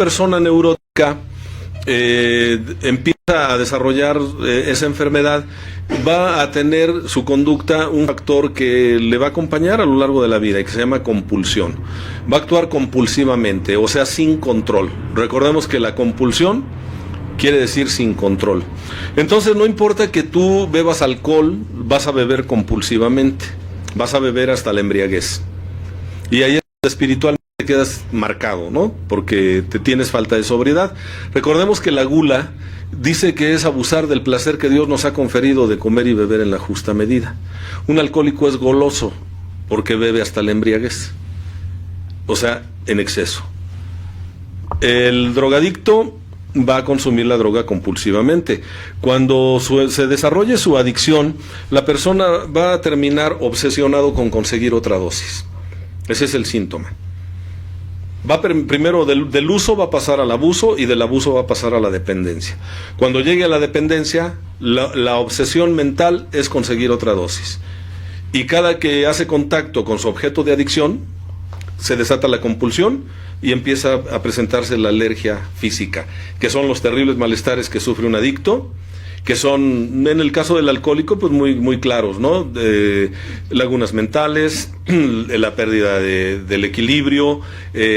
persona neurótica empieza a desarrollar esa enfermedad, va a tener su conducta un factor que le va a acompañar a lo largo de la vida y que se llama compulsión. Va a actuar compulsivamente, o sea, sin control. Recordemos que la compulsión quiere decir sin control. Entonces no importa que tú bebas alcohol, vas a beber compulsivamente, vas a beber hasta la embriaguez. Y ahí espiritualmente quedas marcado, ¿no? Porque te tienes falta de sobriedad. Recordemos que la gula dice que es abusar del placer que Dios nos ha conferido de comer y beber en la justa medida. Un alcohólico es goloso porque bebe hasta la embriaguez, o sea, en exceso. El drogadicto va a consumir la droga compulsivamente. Cuando se desarrolle su adicción, la persona va a terminar obsesionado con conseguir otra dosis. Ese es el síntoma. Primero del uso va a pasar al abuso y del abuso va a pasar a la dependencia. Cuando llegue a la dependencia, la obsesión mental es conseguir otra dosis. Y cada que hace contacto con su objeto de adicción, se desata la compulsión y empieza a presentarse la alergia física, que son los terribles malestares que sufre un adicto, que son, en el caso del alcohólico, pues muy claros, ¿no? Lagunas mentales, la pérdida del equilibrio,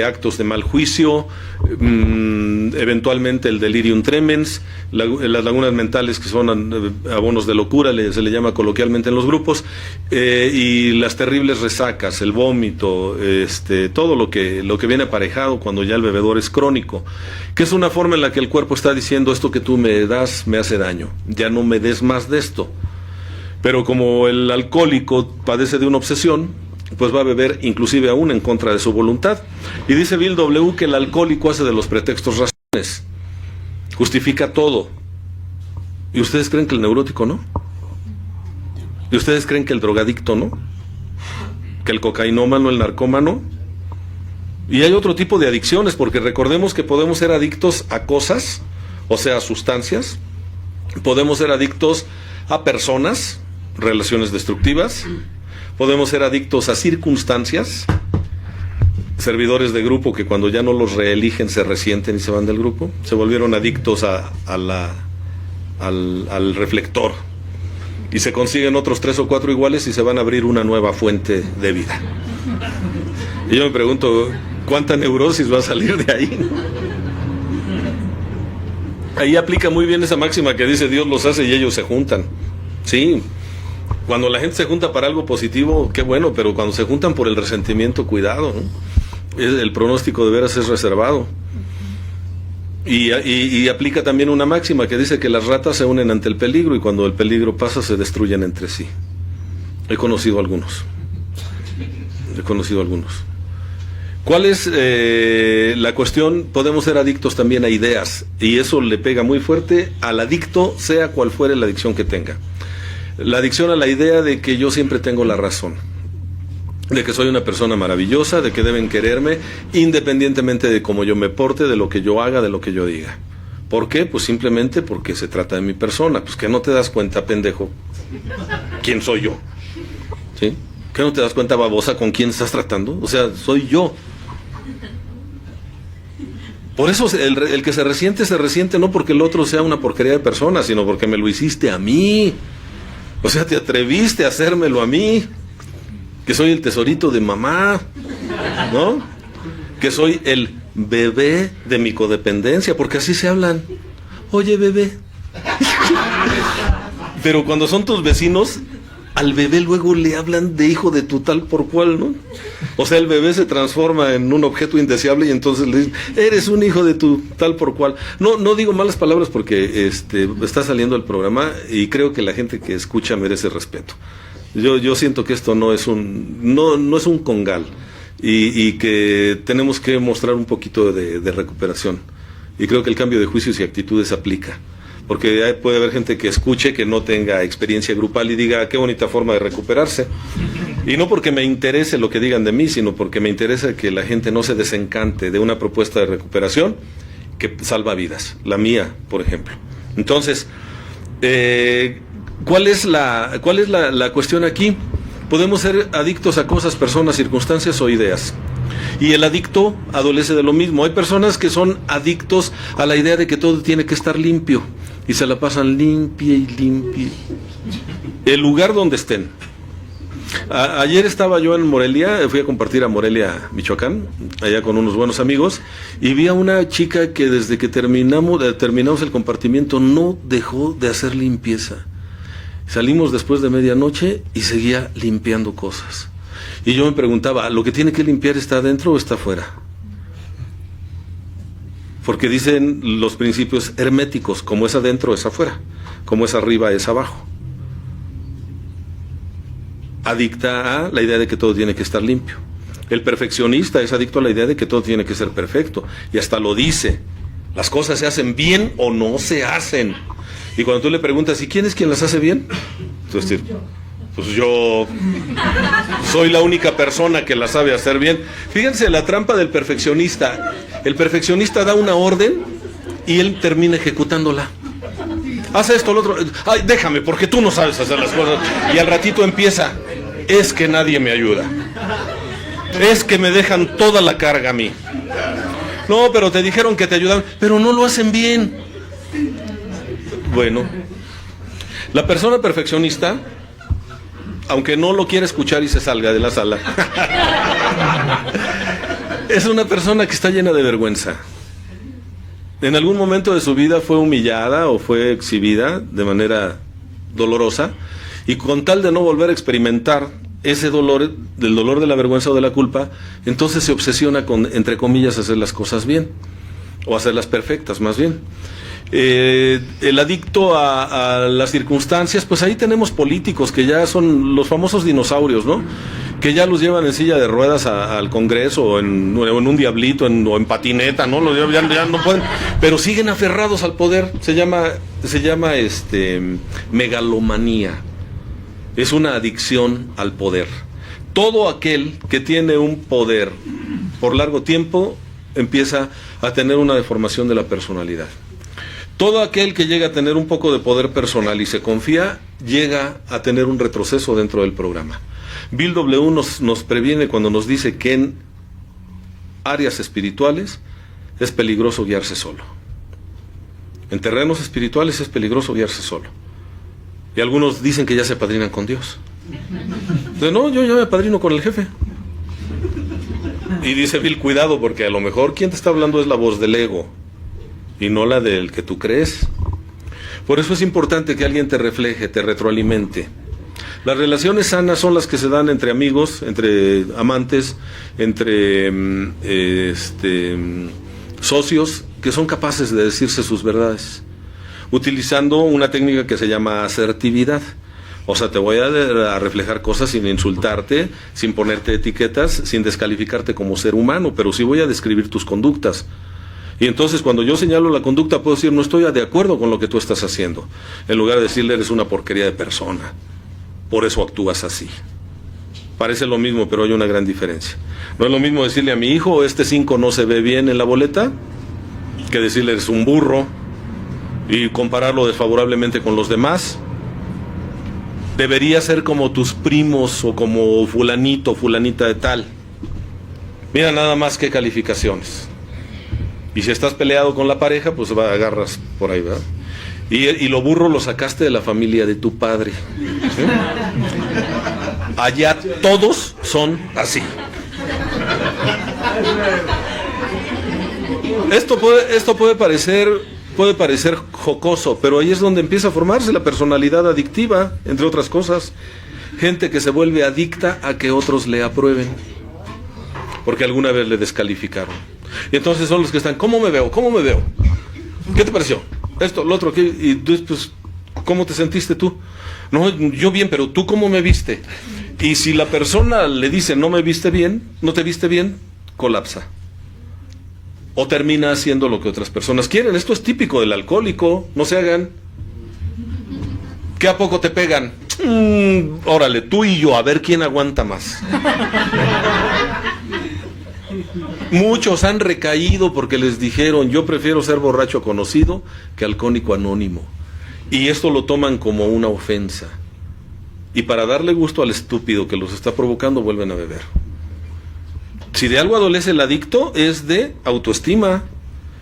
actos de mal juicio, eventualmente el delirium tremens, las lagunas mentales que son abonos de locura, se le llama coloquialmente en los grupos, y las terribles resacas, el vómito, todo lo que viene aparejado cuando ya el bebedor es crónico, que es una forma en la que el cuerpo está diciendo: esto que tú me das me hace daño, ya no me des más de esto. Pero como el alcohólico padece de una obsesión, pues va a beber inclusive aún en contra de su voluntad. Y dice Bill W. que el alcohólico hace de los pretextos razones, justifica todo. ¿Y ustedes creen que el neurótico no? ¿Y ustedes creen que el drogadicto no? ¿Que el cocainómano, el narcómano? Y hay otro tipo de adicciones, porque recordemos que podemos ser adictos a cosas, o sea, a sustancias. Podemos ser adictos a personas, relaciones destructivas. Podemos ser adictos a circunstancias, servidores de grupo que cuando ya no los reeligen se resienten y se van del grupo. Se volvieron adictos al reflector y se consiguen otros 3 o 4 iguales y se van a abrir una nueva fuente de vida. Y yo me pregunto, ¿cuánta neurosis va a salir de ahí? Ahí aplica muy bien esa máxima que dice: Dios los hace y ellos se juntan. Sí, cuando la gente se junta para algo positivo, qué bueno, pero cuando se juntan por el resentimiento, cuidado, ¿no? El pronóstico de veras es reservado. Y aplica también una máxima que dice que las ratas se unen ante el peligro y cuando el peligro pasa se destruyen entre sí. He conocido algunos. ¿Cuál es la cuestión? Podemos ser adictos también a ideas y eso le pega muy fuerte al adicto, sea cual fuere la adicción que tenga. La adicción a la idea de que yo siempre tengo la razón, de que soy una persona maravillosa, de que deben quererme independientemente de cómo yo me porte, de lo que yo haga, de lo que yo diga. ¿Por qué? Pues simplemente porque se trata de mi persona. Pues que no te das cuenta, pendejo, quién soy yo, ¿sí? ¿Qué no te das cuenta, babosa, con quién estás tratando? O sea, soy yo. Por eso el que se resiente no porque el otro sea una porquería de persona, sino porque me lo hiciste a mí. O sea, te atreviste a hacérmelo a mí, que soy el tesorito de mamá, ¿no? Que soy el bebé de mi codependencia, porque así se hablan. Oye, bebé. Pero cuando son tus vecinos, al bebé luego le hablan de hijo de tu tal por cual, ¿no? O sea, el bebé se transforma en un objeto indeseable y entonces le dicen: eres un hijo de tu tal por cual. No digo malas palabras porque está saliendo el programa y creo que la gente que escucha merece respeto. Yo siento que esto no es un congal y que tenemos que mostrar un poquito de recuperación. Y creo que el cambio de juicios y actitudes aplica. Porque puede haber gente que escuche, que no tenga experiencia grupal y diga: qué bonita forma de recuperarse. Y no porque me interese lo que digan de mí, sino porque me interesa que la gente no se desencante de una propuesta de recuperación que salva vidas, la mía, por ejemplo. Entonces, ¿cuál es la cuestión aquí? Podemos ser adictos a cosas, personas, circunstancias o ideas. Y el adicto adolece de lo mismo. Hay personas que son adictos a la idea de que todo tiene que estar limpio y se la pasan limpia y limpia. El lugar donde estén. Ayer estaba yo en Morelia, fui a compartir a Morelia, Michoacán, allá con unos buenos amigos, y vi a una chica que desde que terminamos el compartimiento no dejó de hacer limpieza. Salimos después de medianoche y seguía limpiando cosas. Y yo me preguntaba, ¿lo que tiene que limpiar está adentro o está afuera? Porque dicen los principios herméticos, como es adentro es afuera, como es arriba es abajo. Adicta a la idea de que todo tiene que estar limpio. El perfeccionista es adicto a la idea de que todo tiene que ser perfecto, y hasta lo dice, las cosas se hacen bien o no se hacen. Y cuando tú le preguntas, ¿y quién es quien las hace bien? Entonces, pues yo soy la única persona que las sabe hacer bien. Fíjense la trampa del perfeccionista. El perfeccionista da una orden y él termina ejecutándola. Haz esto, lo otro. Ay, déjame, porque tú no sabes hacer las cosas. Y al ratito empieza, es que nadie me ayuda. Es que me dejan toda la carga a mí. No, pero te dijeron que te ayudaban, pero no lo hacen bien. Bueno, la persona perfeccionista, aunque no lo quiera escuchar y se salga de la sala, es una persona que está llena de vergüenza. En algún momento de su vida fue humillada o fue exhibida de manera dolorosa, y con tal de no volver a experimentar ese dolor, del dolor de la vergüenza o de la culpa, entonces se obsesiona con, entre comillas, hacer las cosas bien, o hacerlas perfectas más bien. El adicto a las circunstancias, pues ahí tenemos políticos que ya son los famosos dinosaurios, ¿no? Que ya los llevan en silla de ruedas al Congreso, o en un diablito, o en patineta, ¿no? Ya no pueden, pero siguen aferrados al poder. Se llama megalomanía. Es una adicción al poder. Todo aquel que tiene un poder por largo tiempo empieza a tener una deformación de la personalidad. Todo aquel que llega a tener un poco de poder personal y se confía, llega a tener un retroceso dentro del programa. Bill W. nos previene cuando nos dice que en áreas espirituales es peligroso guiarse solo. En terrenos espirituales es peligroso guiarse solo. Y algunos dicen que ya se apadrinan con Dios. Entonces, no, yo ya me apadrino con el jefe. Y dice Bill, cuidado, porque a lo mejor quien te está hablando es la voz del ego y no la del que tú crees. Por eso es importante que alguien te refleje, te retroalimente. Las relaciones sanas son las que se dan entre amigos, entre amantes, entre socios que son capaces de decirse sus verdades, utilizando una técnica que se llama asertividad. O sea, te voy a reflejar cosas sin insultarte, sin ponerte etiquetas, sin descalificarte como ser humano, pero sí voy a describir tus conductas. Y entonces cuando yo señalo la conducta puedo decir, no estoy de acuerdo con lo que tú estás haciendo, en lugar de decirle, eres una porquería de persona, por eso actúas así. Parece lo mismo, pero hay una gran diferencia. No es lo mismo decirle a mi hijo, este 5 no se ve bien en la boleta, que decirle, eres un burro, y compararlo desfavorablemente con los demás. Debería ser como tus primos o como fulanito, fulanita de tal. Mira nada más qué calificaciones. Y si estás peleado con la pareja, pues agarras por ahí, ¿verdad? Y lo burro lo sacaste de la familia de tu padre, ¿sí? Allá todos son así. Esto puede parecer jocoso, pero ahí es donde empieza a formarse la personalidad adictiva, entre otras cosas. Gente que se vuelve adicta a que otros le aprueben, porque alguna vez le descalificaron. Y entonces son los que están, ¿cómo me veo? ¿Cómo me veo? ¿Qué te pareció? Esto, lo otro, y pues, ¿cómo te sentiste tú? No, yo bien, pero ¿tú cómo me viste? Y si la persona le dice, no me viste bien, no te viste bien, colapsa. O termina haciendo lo que otras personas quieren. Esto es típico del alcohólico, no se hagan. ¿Qué a poco te pegan? Órale, tú y yo, a ver quién aguanta más. Muchos han recaído porque les dijeron, yo prefiero ser borracho conocido que alcohólico anónimo. Y esto lo toman como una ofensa. Y para darle gusto al estúpido que los está provocando, vuelven a beber. Si de algo adolece el adicto es de autoestima.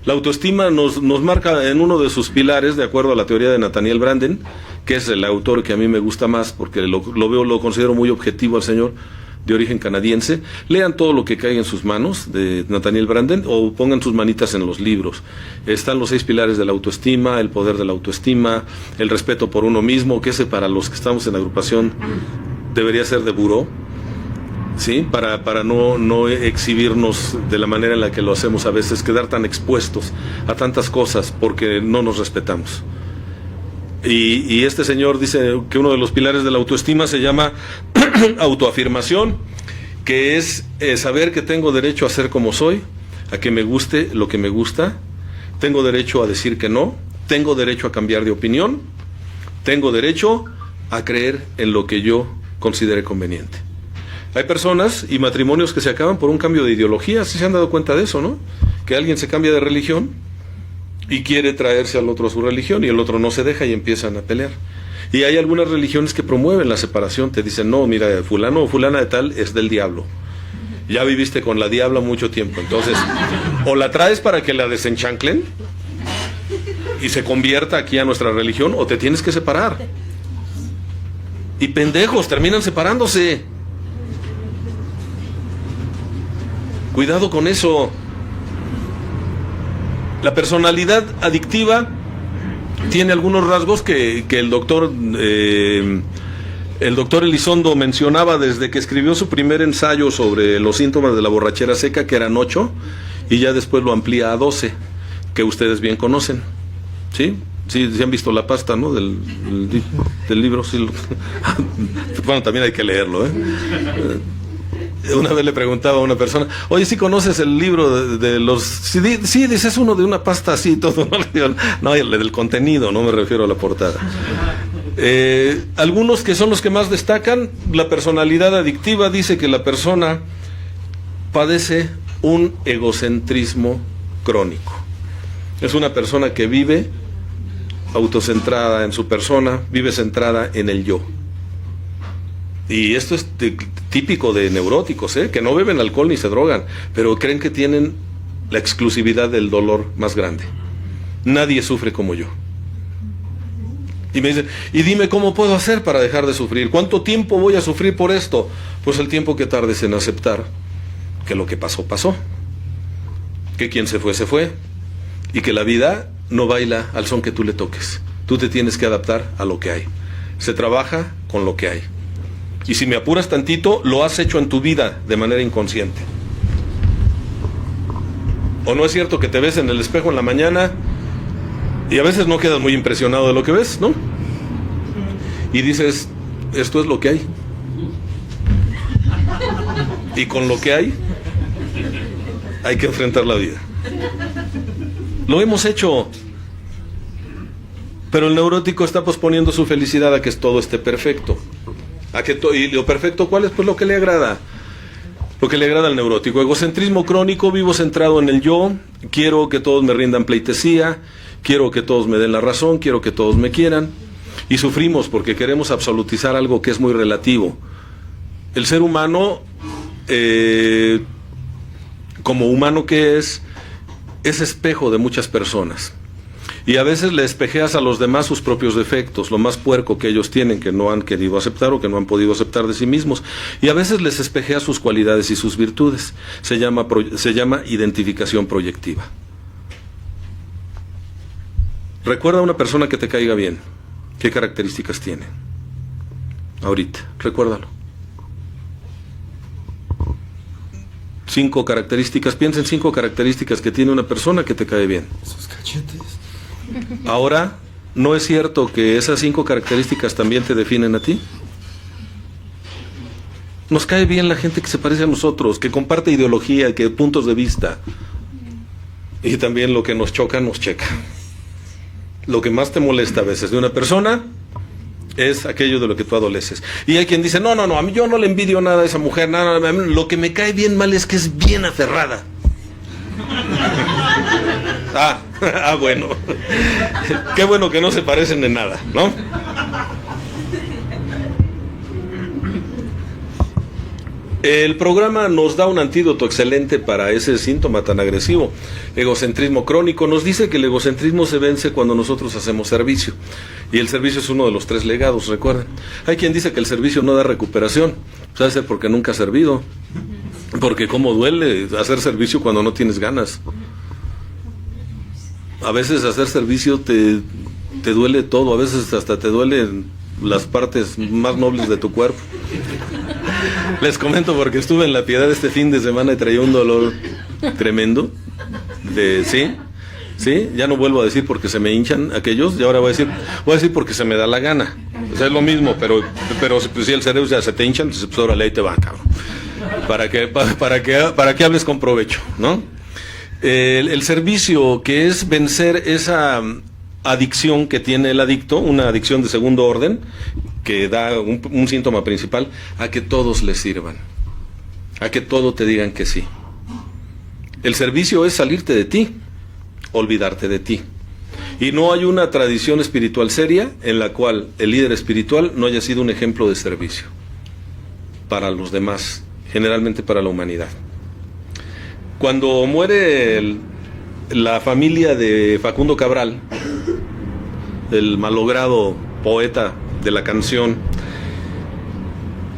La autoestima nos marca en uno de sus pilares, de acuerdo a la teoría de Nathaniel Branden, que es el autor que a mí me gusta más, porque lo considero muy objetivo al señor, de origen canadiense. Lean todo lo que caiga en sus manos de Nathaniel Branden o pongan sus manitas en los libros. Están los 6 pilares de la autoestima, el poder de la autoestima, el respeto por uno mismo, que ese para los que estamos en la agrupación debería ser de buró, ¿sí? Para no exhibirnos de la manera en la que lo hacemos a veces, quedar tan expuestos a tantas cosas porque no nos respetamos. Y este señor dice que uno de los pilares de la autoestima se llama autoafirmación, que es saber que tengo derecho a ser como soy, a que me guste lo que me gusta, tengo derecho a decir que no, tengo derecho a cambiar de opinión, tengo derecho a creer en lo que yo considere conveniente. Hay personas y matrimonios que se acaban por un cambio de ideología, ¿sí se han dado cuenta de eso, no? Que alguien se cambia de religión y quiere traerse al otro a su religión y el otro no se deja y empiezan a pelear. Y hay algunas religiones que promueven la separación, te dicen, no, mira, fulano o fulana de tal es del diablo. Ya viviste con la diabla mucho tiempo, entonces, o la traes para que la desenchanclen y se convierta aquí a nuestra religión, o te tienes que separar. Y pendejos, terminan separándose. Cuidado con eso. La personalidad adictiva tiene algunos rasgos que el doctor Elizondo mencionaba desde que escribió su primer ensayo sobre los síntomas de la borrachera seca, que eran 8, y ya después lo amplía a 12, que ustedes bien conocen. ¿Sí? Sí, han visto la pasta, ¿no? Del libro. Sí. Bueno, también hay que leerlo, ¿eh? Una vez le preguntaba a una persona, oye, ¿sí conoces el libro de los...? Sí, dice, es uno de una pasta así, todo. No, el del contenido, no me refiero a la portada. Algunos que son los que más destacan, la personalidad adictiva dice que la persona padece un egocentrismo crónico. Es una persona que vive autocentrada en su persona, vive centrada en el yo. Y esto es típico de neuróticos, que no beben alcohol ni se drogan, pero creen que tienen la exclusividad del dolor más grande. Nadie sufre como yo. Y me dicen, y dime cómo puedo hacer para dejar de sufrir. ¿Cuánto tiempo voy a sufrir por esto? Pues el tiempo que tardes en aceptar que lo que pasó, pasó. Que quien se fue. Y que la vida no baila al son que tú le toques. Tú te tienes que adaptar a lo que hay. Se trabaja con lo que hay. Y si me apuras tantito, lo has hecho en tu vida de manera inconsciente. ¿O no es cierto que te ves en el espejo en la mañana y a veces no quedas muy impresionado de lo que ves, ¿no? Y dices, esto es lo que hay. Y con lo que hay que enfrentar la vida. Lo hemos hecho. Pero el neurótico está posponiendo su felicidad a que todo esté perfecto. ¿Y lo perfecto cuál es? Pues lo que le agrada. Lo que le agrada al neurótico. Egocentrismo crónico, vivo centrado en el yo, quiero que todos me rindan pleitesía, quiero que todos me den la razón, quiero que todos me quieran. Y sufrimos porque queremos absolutizar algo que es muy relativo. El ser humano, como humano que es espejo de muchas personas. Y a veces le espejeas a los demás sus propios defectos, lo más puerco que ellos tienen, que no han querido aceptar o que no han podido aceptar de sí mismos. Y a veces les espejeas sus cualidades y sus virtudes. Se llama identificación proyectiva. Recuerda a una persona que te caiga bien. ¿Qué características tiene? Ahorita, recuérdalo. 5 características, piensa en 5 características que tiene una persona que te cae bien. Sus cachetes. Ahora, ¿no es cierto que esas 5 características también te definen a ti? Nos cae bien la gente que se parece a nosotros, que comparte ideología, que puntos de vista. Y también lo que nos choca, nos checa. Lo que más te molesta a veces de una persona es aquello de lo que tú adoleces. Y hay quien dice, no, a mí yo no le envidio nada a esa mujer, nada, lo que me cae bien mal es que es bien aferrada. Bueno. Qué bueno que no se parecen de nada, ¿no? El programa nos da un antídoto excelente para ese síntoma tan agresivo, egocentrismo crónico. Nos dice que el egocentrismo se vence cuando nosotros hacemos servicio. Y el servicio es uno de los 3 legados, recuerden. Hay quien dice que el servicio no da recuperación. Pues hace porque nunca ha servido. Porque cómo duele hacer servicio cuando no tienes ganas. A veces hacer servicio te duele todo, a veces hasta te duelen las partes más nobles de tu cuerpo. Les comento porque estuve en La Piedad este fin de semana y traía un dolor tremendo. Sí, ya no vuelvo a decir porque se me hinchan aquellos, y ahora voy a decir porque se me da la gana. O sea, es lo mismo, pero pues, si el cerebro ya se te hinchan, pues órale, ahí te va, cabrón. Para que hables con provecho, ¿no? El servicio, que es vencer esa adicción que tiene el adicto, una adicción de segundo orden, que da un síntoma principal, a que todos le sirvan, a que todo te digan que sí. El servicio es salirte de ti, olvidarte de ti. Y no hay una tradición espiritual seria en la cual el líder espiritual no haya sido un ejemplo de servicio para los demás, generalmente para la humanidad. Cuando muere la familia de Facundo Cabral, el malogrado poeta de la canción,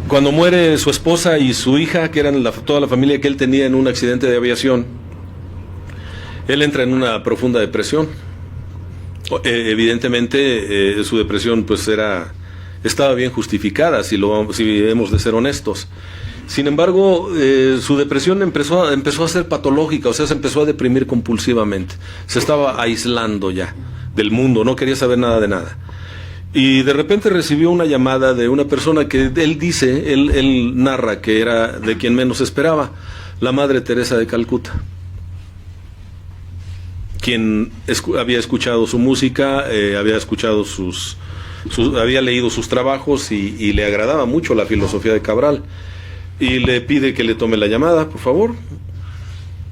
cuando muere su esposa y su hija, que eran toda la familia que él tenía en un accidente de aviación, él entra en una profunda depresión. Evidentemente su depresión pues estaba bien justificada, si hemos de ser honestos. Sin embargo, su depresión empezó a ser patológica, o sea, se empezó a deprimir compulsivamente. Se estaba aislando ya del mundo, no quería saber nada de nada. Y de repente recibió una llamada de una persona que él narra que era de quien menos esperaba, la Madre Teresa de Calcuta, quien había escuchado su música, había escuchado había leído sus trabajos y le agradaba mucho la filosofía de Cabral. Y le pide que le tome la llamada, por favor.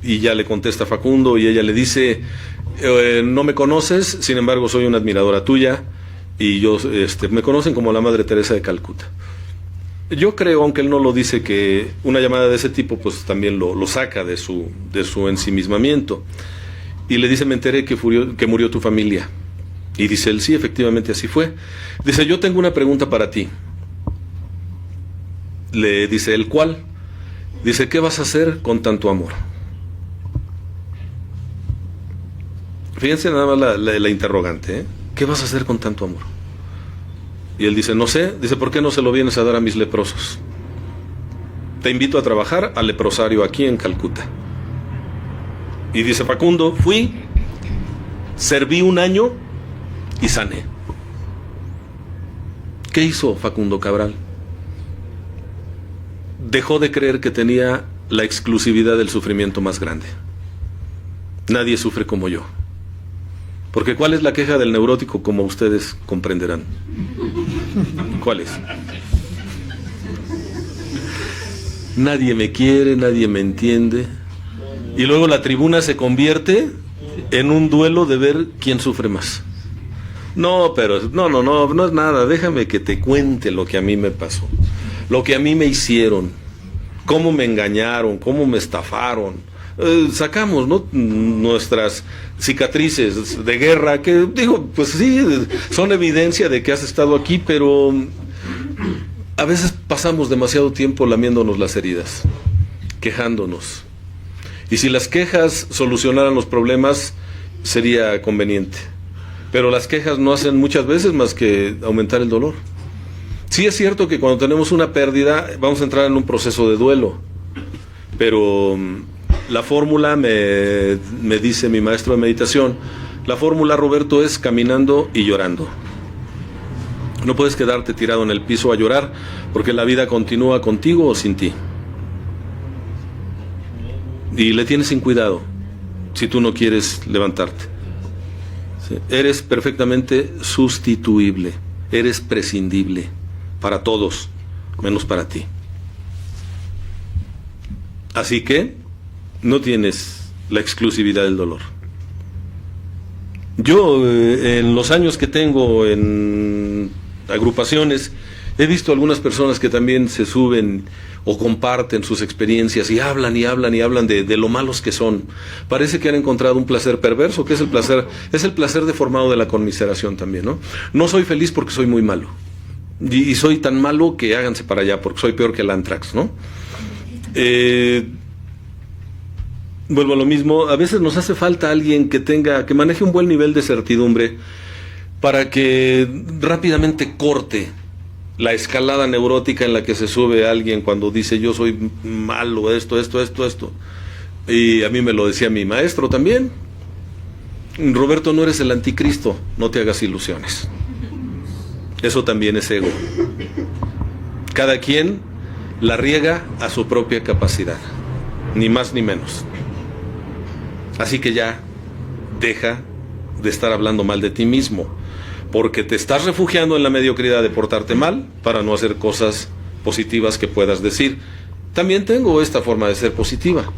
Y ya le contesta Facundo y ella le dice, no me conoces, sin embargo soy una admiradora tuya y me conocen como la Madre Teresa de Calcuta. Yo creo, aunque él no lo dice, que una llamada de ese tipo pues también lo saca de su ensimismamiento. Y le dice, me enteré que murió tu familia. Y dice él, sí, efectivamente así fue. Dice, yo tengo una pregunta para ti. Le dice él, ¿cuál? Dice, ¿qué vas a hacer con tanto amor? Fíjense nada más la interrogante, ¿eh? ¿Qué vas a hacer con tanto amor? Y él dice, no sé. Dice, ¿por qué no se lo vienes a dar a mis leprosos? Te invito a trabajar al leprosario aquí en Calcuta. Y dice Facundo, fui, serví 1 año y sané. ¿Qué hizo Facundo Cabral? Dejó de creer que tenía la exclusividad del sufrimiento más grande. Nadie sufre como yo. Porque ¿cuál es la queja del neurótico, como ustedes comprenderán? ¿Cuál es? Nadie me quiere, nadie me entiende. Y luego la tribuna se convierte en un duelo de ver quién sufre más. No, pero no es nada. Déjame que te cuente lo que a mí me pasó, lo que a mí me hicieron, cómo me engañaron, cómo me estafaron. Sacamos, ¿no?, nuestras cicatrices de guerra, que digo, pues sí, son evidencia de que has estado aquí, pero a veces pasamos demasiado tiempo lamiéndonos las heridas, quejándonos. Y si las quejas solucionaran los problemas, sería conveniente. Pero las quejas no hacen muchas veces más que aumentar el dolor. Sí es cierto que cuando tenemos una pérdida vamos a entrar en un proceso de duelo, pero la fórmula, me dice mi maestro de meditación, la fórmula, Roberto, es caminando y llorando. No puedes quedarte tirado en el piso a llorar, porque la vida continúa contigo o sin ti. Y le tienes sin cuidado si tú no quieres levantarte. ¿Sí? Eres perfectamente sustituible, eres prescindible para todos, menos para ti. Así que no tienes la exclusividad del dolor. Yo, en los años que tengo en agrupaciones, He visto algunas personas que también se suben o comparten sus experiencias y hablan y hablan y hablan de lo malos que son. Parece que han encontrado un placer perverso, que es el placer deformado de la conmiseración también, ¿no? No soy feliz porque soy muy malo. Y soy tan malo que háganse para allá porque soy peor que el Antrax, ¿no? Vuelvo a lo mismo, a veces nos hace falta alguien que maneje un buen nivel de certidumbre para que rápidamente corte la escalada neurótica en la que se sube alguien cuando dice yo soy malo, esto. Y a mí me lo decía mi maestro también. Roberto, no eres el anticristo, no te hagas ilusiones. Eso también es ego. Cada quien la riega a su propia capacidad, ni más ni menos. Así que ya deja de estar hablando mal de ti mismo, porque te estás refugiando en la mediocridad de portarte mal para no hacer cosas positivas que puedas decir. También tengo esta forma de ser positiva.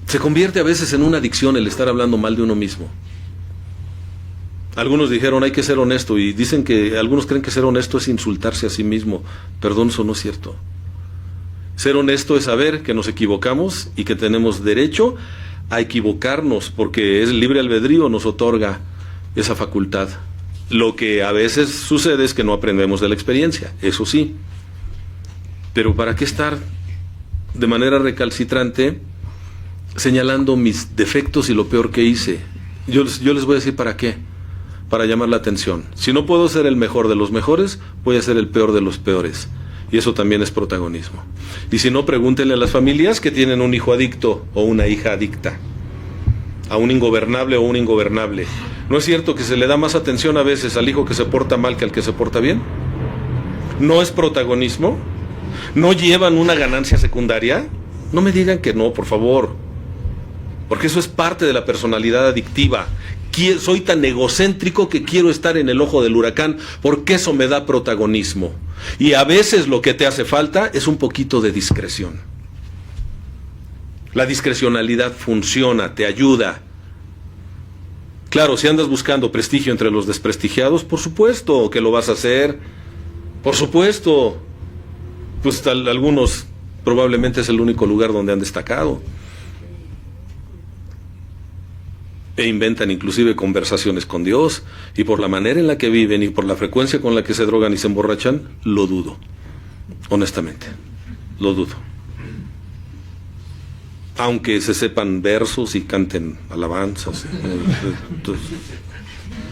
Se convierte a veces en una adicción el estar hablando mal de uno mismo. Algunos dijeron hay que ser honesto y dicen que algunos creen que ser honesto es insultarse a sí mismo. Perdón, eso no es cierto. Ser honesto es saber que nos equivocamos y que tenemos derecho a equivocarnos porque el libre albedrío nos otorga esa facultad. Lo que a veces sucede es que no aprendemos de la experiencia, eso sí. Pero ¿para qué estar de manera recalcitrante señalando mis defectos y lo peor que hice? Yo les voy a decir para qué. Para llamar la atención. Si no puedo ser el mejor de los mejores, voy a ser el peor de los peores. Y eso también es protagonismo. Y si no, pregúntenle a las familias que tienen un hijo adicto o una hija adicta, a un ingobernable o un ingobernable. ¿No es cierto que se le da más atención a veces al hijo que se porta mal que al que se porta bien? ¿No es protagonismo? ¿No llevan una ganancia secundaria? No me digan que no, por favor. Porque eso es parte de la personalidad adictiva. Soy tan egocéntrico que quiero estar en el ojo del huracán porque eso me da protagonismo. Y a veces lo que te hace falta es un poquito de discreción. La discrecionalidad funciona, te ayuda. Claro, si andas buscando prestigio entre los desprestigiados, por supuesto que lo vas a hacer. Por supuesto. Pues algunos probablemente es el único lugar donde han destacado. E inventan inclusive conversaciones con Dios, y por la manera en la que viven y por la frecuencia con la que se drogan y se emborrachan, lo dudo, honestamente, lo dudo. Aunque se sepan versos y canten alabanzas,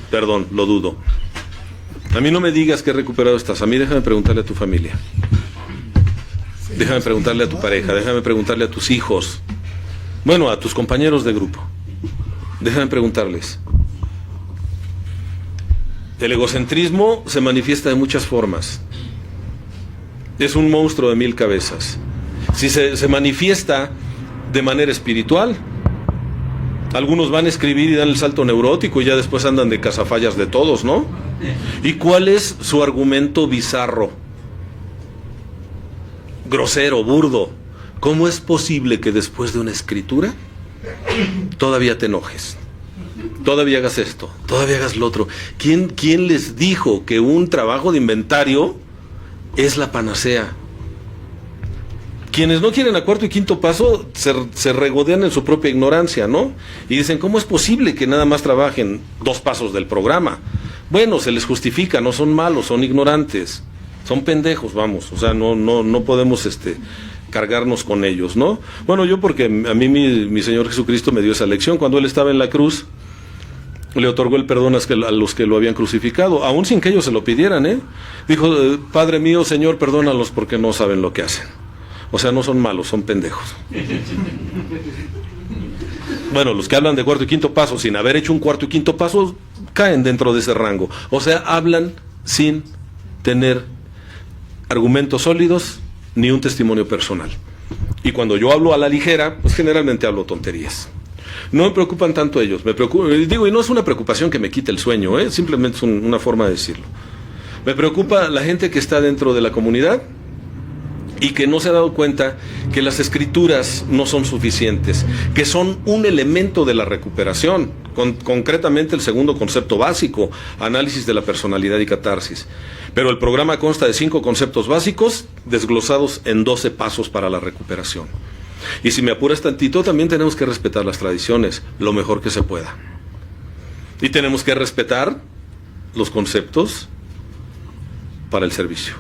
perdón, lo dudo. A mí no me digas que recuperado estás, a mí déjame preguntarle a tu familia, déjame preguntarle a tu pareja, déjame preguntarle a tus hijos, bueno, a tus compañeros de grupo. Déjame preguntarles. El egocentrismo se manifiesta de muchas formas. Es un monstruo de 1000 cabezas. Si se manifiesta de manera espiritual, algunos van a escribir y dan el salto neurótico y ya después andan de cazafallas de todos, ¿no? ¿Y cuál es su argumento bizarro? Grosero, burdo. ¿Cómo es posible que después de una escritura todavía te enojes, todavía hagas esto, todavía hagas lo otro? ¿Quién les dijo que un trabajo de inventario es la panacea? Quienes no quieren a cuarto y quinto paso se regodean en su propia ignorancia, ¿no? Y dicen, ¿cómo es posible que nada más trabajen 2 pasos del programa? Bueno, se les justifica, no son malos, son ignorantes, son pendejos, vamos, o sea, no podemos cargarnos con ellos, ¿no? Bueno, yo porque a mí mi Señor Jesucristo me dio esa lección. Cuando Él estaba en la cruz, le otorgó el perdón a los que lo habían crucificado, aún sin que ellos se lo pidieran, ¿eh? Dijo, Padre mío, Señor, perdónalos porque no saben lo que hacen. O sea, no son malos, son pendejos. Bueno, los que hablan de cuarto y quinto paso sin haber hecho un cuarto y quinto paso caen dentro de ese rango. O sea, hablan sin tener argumentos sólidos ni un testimonio personal. Y cuando yo hablo a la ligera, pues generalmente hablo tonterías. No me preocupan tanto ellos, y no es una preocupación que me quite el sueño, simplemente es una forma de decirlo. Me preocupa la gente que está dentro de la comunidad y que no se ha dado cuenta que las escrituras no son suficientes, que son un elemento de la recuperación. concretamente el segundo concepto básico, análisis de la personalidad y catarsis. Pero el programa consta de 5 conceptos básicos desglosados en 12 pasos para la recuperación. Y si me apuras tantito, también tenemos que respetar las tradiciones, lo mejor que se pueda. Y tenemos que respetar los conceptos para el servicio.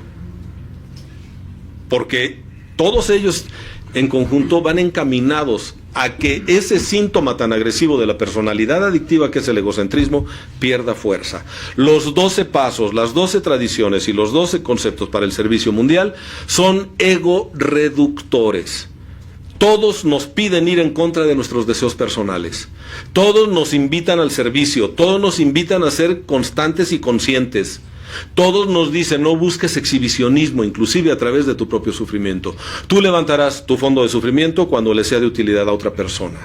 Porque todos ellos en conjunto van encaminados a que ese síntoma tan agresivo de la personalidad adictiva que es el egocentrismo pierda fuerza. Los 12 pasos, las 12 tradiciones y los 12 conceptos para el servicio mundial son ego reductores. Todos nos piden ir en contra de nuestros deseos personales. Todos nos invitan al servicio, todos nos invitan a ser constantes y conscientes. Todos nos dicen, no busques exhibicionismo, inclusive a través de tu propio sufrimiento. Tú levantarás tu fondo de sufrimiento cuando le sea de utilidad a otra persona.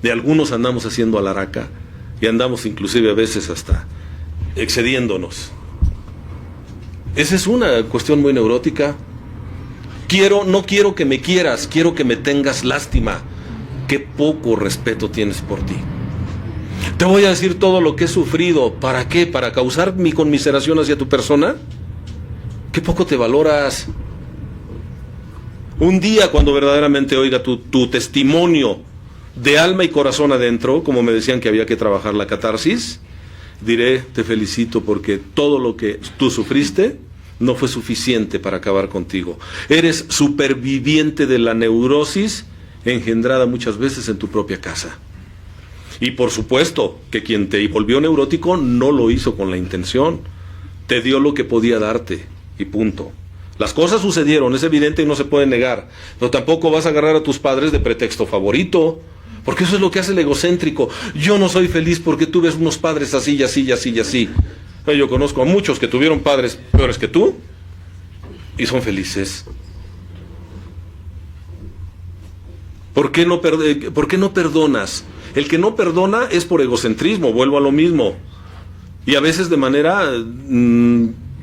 De algunos andamos haciendo alaraca y andamos inclusive a veces hasta excediéndonos. Esa es una cuestión muy neurótica. No quiero que me quieras, quiero que me tengas lástima. Qué poco respeto tienes por ti. Te voy a decir todo lo que he sufrido. ¿Para qué? ¿Para causar mi conmiseración hacia tu persona? Qué poco te valoras. Un día cuando verdaderamente oiga tu testimonio de alma y corazón adentro, como me decían que había que trabajar la catarsis, diré, te felicito porque todo lo que tú sufriste no fue suficiente para acabar contigo. Eres superviviente de la neurosis engendrada muchas veces en tu propia casa. Y por supuesto que quien te volvió neurótico no lo hizo con la intención. Te dio lo que podía darte y punto. Las cosas sucedieron, es evidente y no se puede negar. Pero tampoco vas a agarrar a tus padres de pretexto favorito. Porque eso es lo que hace el egocéntrico. Yo no soy feliz porque tú ves unos padres así y así y así y así. Yo conozco a muchos que tuvieron padres peores que tú y son felices. ¿Por qué no perdonas? El que no perdona es por egocentrismo, vuelvo a lo mismo. Y a veces de manera,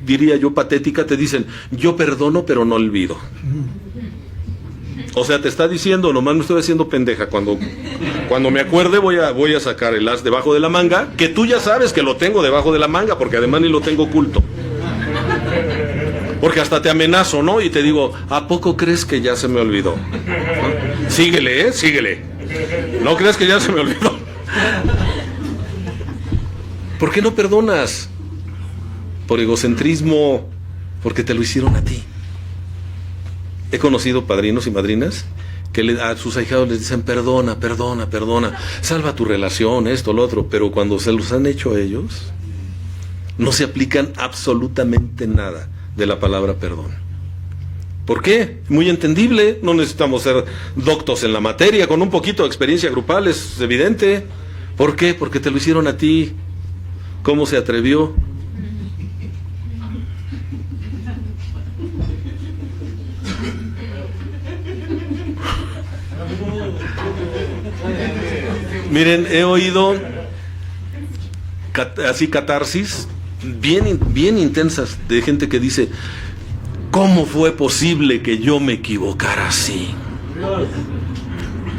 diría yo, patética, te dicen, yo perdono pero no olvido. O sea, te está diciendo, nomás me estoy haciendo pendeja. Cuando me acuerde voy a sacar el as debajo de la manga, que tú ya sabes que lo tengo debajo de la manga, porque además ni lo tengo oculto. Porque hasta te amenazo, ¿no? Y te digo, ¿a poco crees que ya se me olvidó? ¿No? Síguele, síguele. ¿No crees que ya se me olvidó? ¿Por qué no perdonas? Por egocentrismo, porque te lo hicieron a ti. He conocido padrinos y madrinas que a sus ahijados les dicen, perdona, perdona, perdona, salva tu relación, esto, lo otro, pero cuando se los han hecho a ellos, no se aplican absolutamente nada de la palabra perdón. ¿Por qué? Muy entendible, no necesitamos ser doctos en la materia, con un poquito de experiencia grupal es evidente. ¿Por qué? Porque te lo hicieron a ti. ¿Cómo se atrevió? Miren, he oído así catarsis bien intensas de gente que dice, ¿cómo fue posible que yo me equivocara así?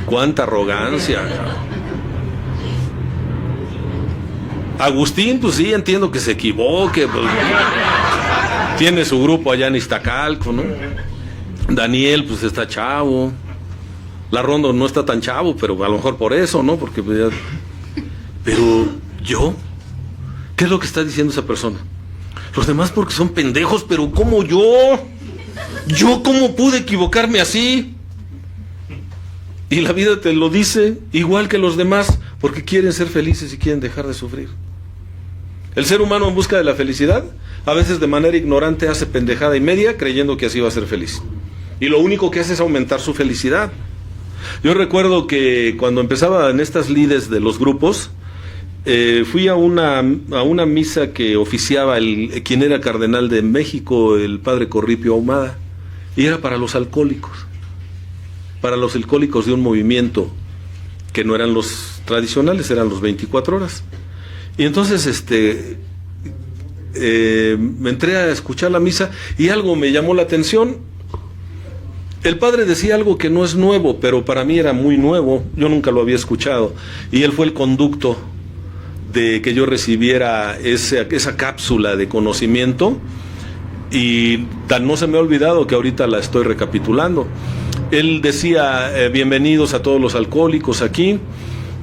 ¡Cuánta arrogancia! Agustín, pues sí, entiendo que se equivoque, pues, tiene su grupo allá en Iztacalco, ¿no? Daniel, pues está chavo. La Ronda no está tan chavo, pero a lo mejor por eso, ¿no? Porque pues, ya... Pero yo, ¿qué es lo que está diciendo esa persona? Los demás porque son pendejos, pero ¿cómo yo? ¿Yo cómo pude equivocarme así? Y la vida te lo dice igual que los demás, porque quieren ser felices y quieren dejar de sufrir. El ser humano en busca de la felicidad, a veces de manera ignorante hace pendejada y media creyendo que así va a ser feliz. Y lo único que hace es aumentar su felicidad. Yo recuerdo que cuando empezaba en estas lides de los grupos, fui a una misa que oficiaba quien era cardenal de México, el padre Corripio Ahumada, y era para los alcohólicos de un movimiento que no eran los tradicionales, eran los 24 horas. Y entonces me entré a escuchar la misa y algo me llamó la atención. El padre decía algo que no es nuevo, pero para mí era muy nuevo, yo nunca lo había escuchado, y él fue el conducto de que yo recibiera esa cápsula de conocimiento, y tan no se me ha olvidado que ahorita la estoy recapitulando. Él decía, bienvenidos a todos los alcohólicos aquí.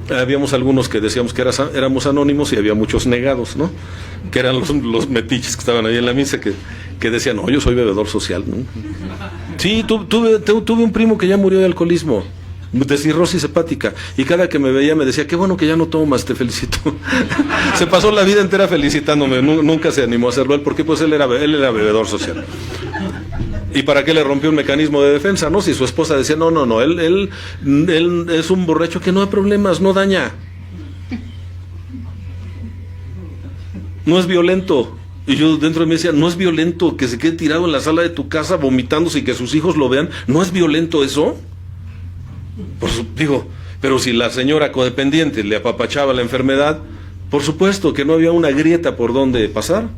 Habíamos algunos que decíamos que éramos anónimos y había muchos negados, ¿no? Que eran los metiches que estaban ahí en la misa que decían, no, yo soy bebedor social, ¿no? Sí, tuve un primo que ya murió de alcoholismo, de cirrosis hepática, y cada que me veía me decía, qué bueno que ya no tomas, te felicito. Se pasó la vida entera felicitándome, nunca se animó a hacerlo él, porque pues él era bebedor social. ¿Y para qué le rompió un mecanismo de defensa, no? Si su esposa decía, no, él es un borracho que no hay problemas, no daña. No es violento. Y yo dentro de mí decía, no es violento que se quede tirado en la sala de tu casa vomitándose y que sus hijos lo vean. ¿No es violento eso? Digo, pero si la señora codependiente le apapachaba la enfermedad, por supuesto que no había una grieta por donde pasar.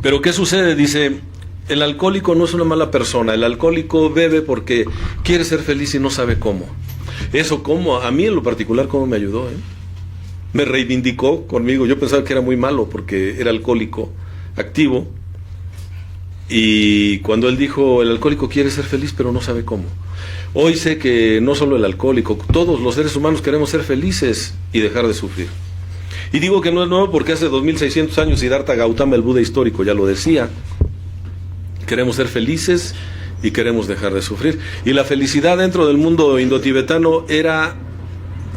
Pero ¿qué sucede? Dice, el alcohólico no es una mala persona, el alcohólico bebe porque quiere ser feliz y no sabe cómo. Eso cómo, a mí en lo particular, cómo me ayudó, me reivindicó conmigo. Yo pensaba que era muy malo porque era alcohólico activo, y cuando él dijo, el alcohólico quiere ser feliz pero no sabe cómo. Hoy sé que no solo el alcohólico, todos los seres humanos queremos ser felices y dejar de sufrir. Y digo que no es nuevo porque hace 2600 años Siddhartha Gautama, el Buda histórico, ya lo decía. Queremos ser felices y queremos dejar de sufrir. Y la felicidad dentro del mundo indotibetano era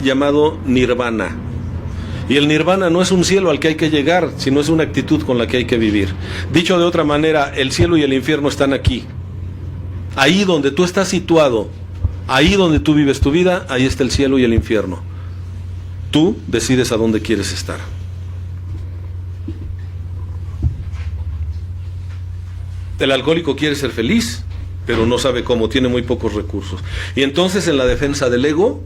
llamado nirvana. Y el nirvana no es un cielo al que hay que llegar, sino es una actitud con la que hay que vivir. Dicho de otra manera, el cielo y el infierno están aquí. Ahí donde tú estás situado, ahí donde tú vives tu vida, ahí está el cielo y el infierno. Tú decides a dónde quieres estar. El alcohólico quiere ser feliz, pero no sabe cómo, tiene muy pocos recursos. Y entonces en la defensa del ego,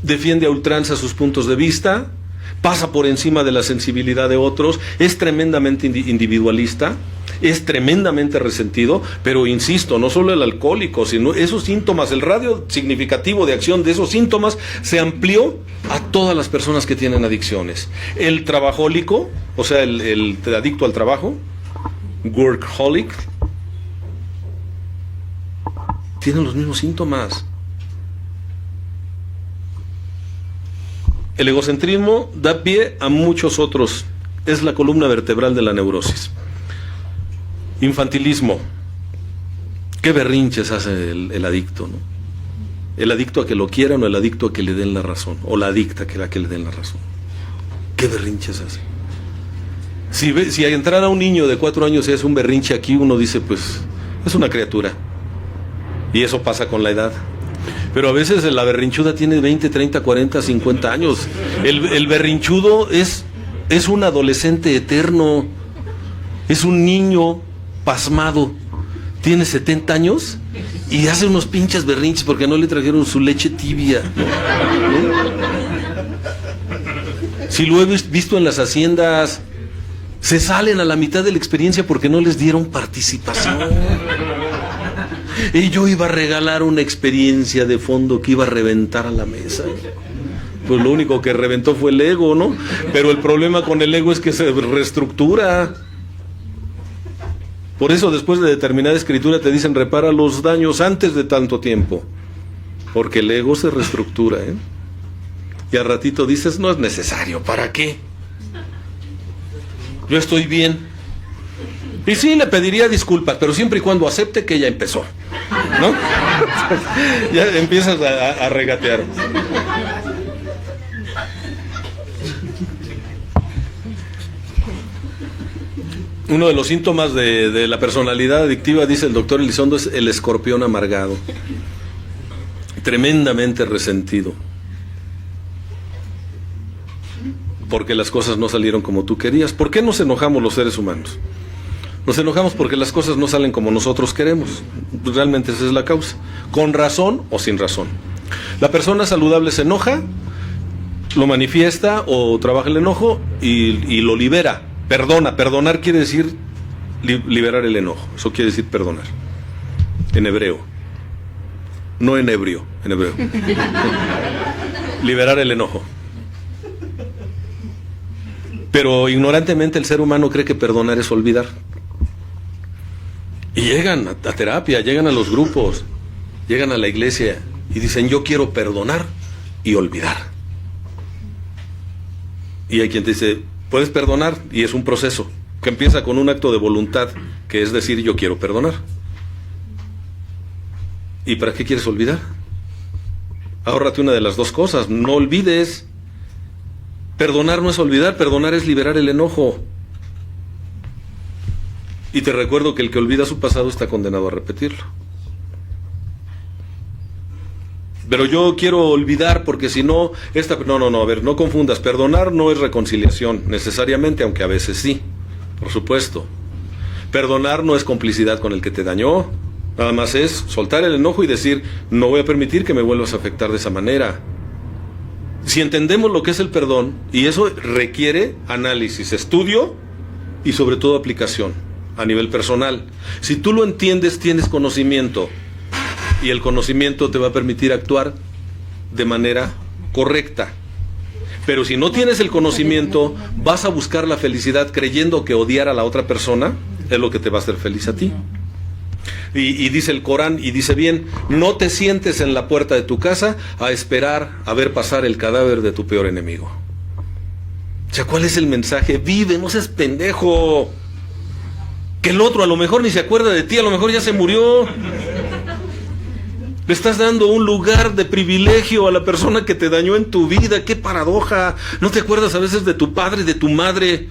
defiende a ultranza sus puntos de vista, pasa por encima de la sensibilidad de otros, es tremendamente individualista, es tremendamente resentido, pero insisto, no solo el alcohólico, sino esos síntomas, el radio significativo de acción de esos síntomas se amplió a todas las personas que tienen adicciones. El trabajólico, o sea, el adicto al trabajo, workaholic, tienen los mismos síntomas. El egocentrismo da pie a muchos otros, es la columna vertebral de la neurosis. Infantilismo. ¿Qué berrinches hace el adicto, no? El adicto a que lo quieran o el adicto a que le den la razón, o la adicta a que le den la razón. ¿Qué berrinches hace? Si entrara un niño de 4 años y es un berrinche aquí, uno dice, pues, es una criatura. Y eso pasa con la edad. Pero a veces la berrinchuda tiene 20, 30, 40, 50 años. El berrinchudo es un adolescente eterno. Es un niño pasmado. Tiene 70 años y hace unos pinches berrinches porque no le trajeron su leche tibia. Si lo he visto en las haciendas, se salen a la mitad de la experiencia porque no les dieron participación. Y yo iba a regalar una experiencia de fondo que iba a reventar a la mesa. Pues lo único que reventó fue el ego, ¿no? Pero el problema con el ego es que se reestructura. Por eso después de determinada escritura te dicen repara los daños antes de tanto tiempo. Porque el ego se reestructura, ¿eh? Y al ratito dices, no es necesario, ¿para qué? Yo estoy bien. Y sí, le pediría disculpas, pero siempre y cuando acepte que ella empezó, ¿no? Ya empiezas a regatear. Uno de los síntomas de la personalidad adictiva, dice el doctor Elizondo, es el escorpión amargado. Tremendamente resentido. Porque las cosas no salieron como tú querías. ¿Por qué nos enojamos los seres humanos? Nos enojamos porque las cosas no salen como nosotros queremos. Realmente esa es la causa. Con razón o sin razón. La persona saludable se enoja, lo manifiesta o trabaja el enojo y lo libera. Perdona. Perdonar quiere decir liberar el enojo. Eso quiere decir perdonar. En hebreo. No en ebrio, en hebreo. Liberar el enojo. Pero ignorantemente el ser humano cree que perdonar es olvidar. Y llegan a terapia, llegan a los grupos, llegan a la iglesia y dicen, yo quiero perdonar y olvidar. Y hay quien te dice, puedes perdonar, y es un proceso que empieza con un acto de voluntad, que es decir, yo quiero perdonar. ¿Y para qué quieres olvidar? Ahórrate una de las dos cosas, no olvides. Perdonar no es olvidar, perdonar es liberar el enojo. Y te recuerdo que el que olvida su pasado está condenado a repetirlo. Pero yo quiero olvidar porque si no, no, a ver, no confundas. Perdonar no es reconciliación, necesariamente, aunque a veces sí, por supuesto. Perdonar no es complicidad con el que te dañó, nada más es soltar el enojo y decir, no voy a permitir que me vuelvas a afectar de esa manera. Si entendemos lo que es el perdón, y eso requiere análisis, estudio y sobre todo aplicación a nivel personal. Si tú lo entiendes, tienes conocimiento. Y el conocimiento te va a permitir actuar de manera correcta. Pero si no tienes el conocimiento, vas a buscar la felicidad creyendo que odiar a la otra persona es lo que te va a hacer feliz a ti. Y dice el Corán, y dice bien, no te sientes en la puerta de tu casa a esperar a ver pasar el cadáver de tu peor enemigo. O sea, ¿cuál es el mensaje? Vive, no seas pendejo. Que el otro a lo mejor ni se acuerda de ti, a lo mejor ya se murió. Le estás dando un lugar de privilegio a la persona que te dañó en tu vida. ¡Qué paradoja! ¿No te acuerdas a veces de tu padre, de tu madre?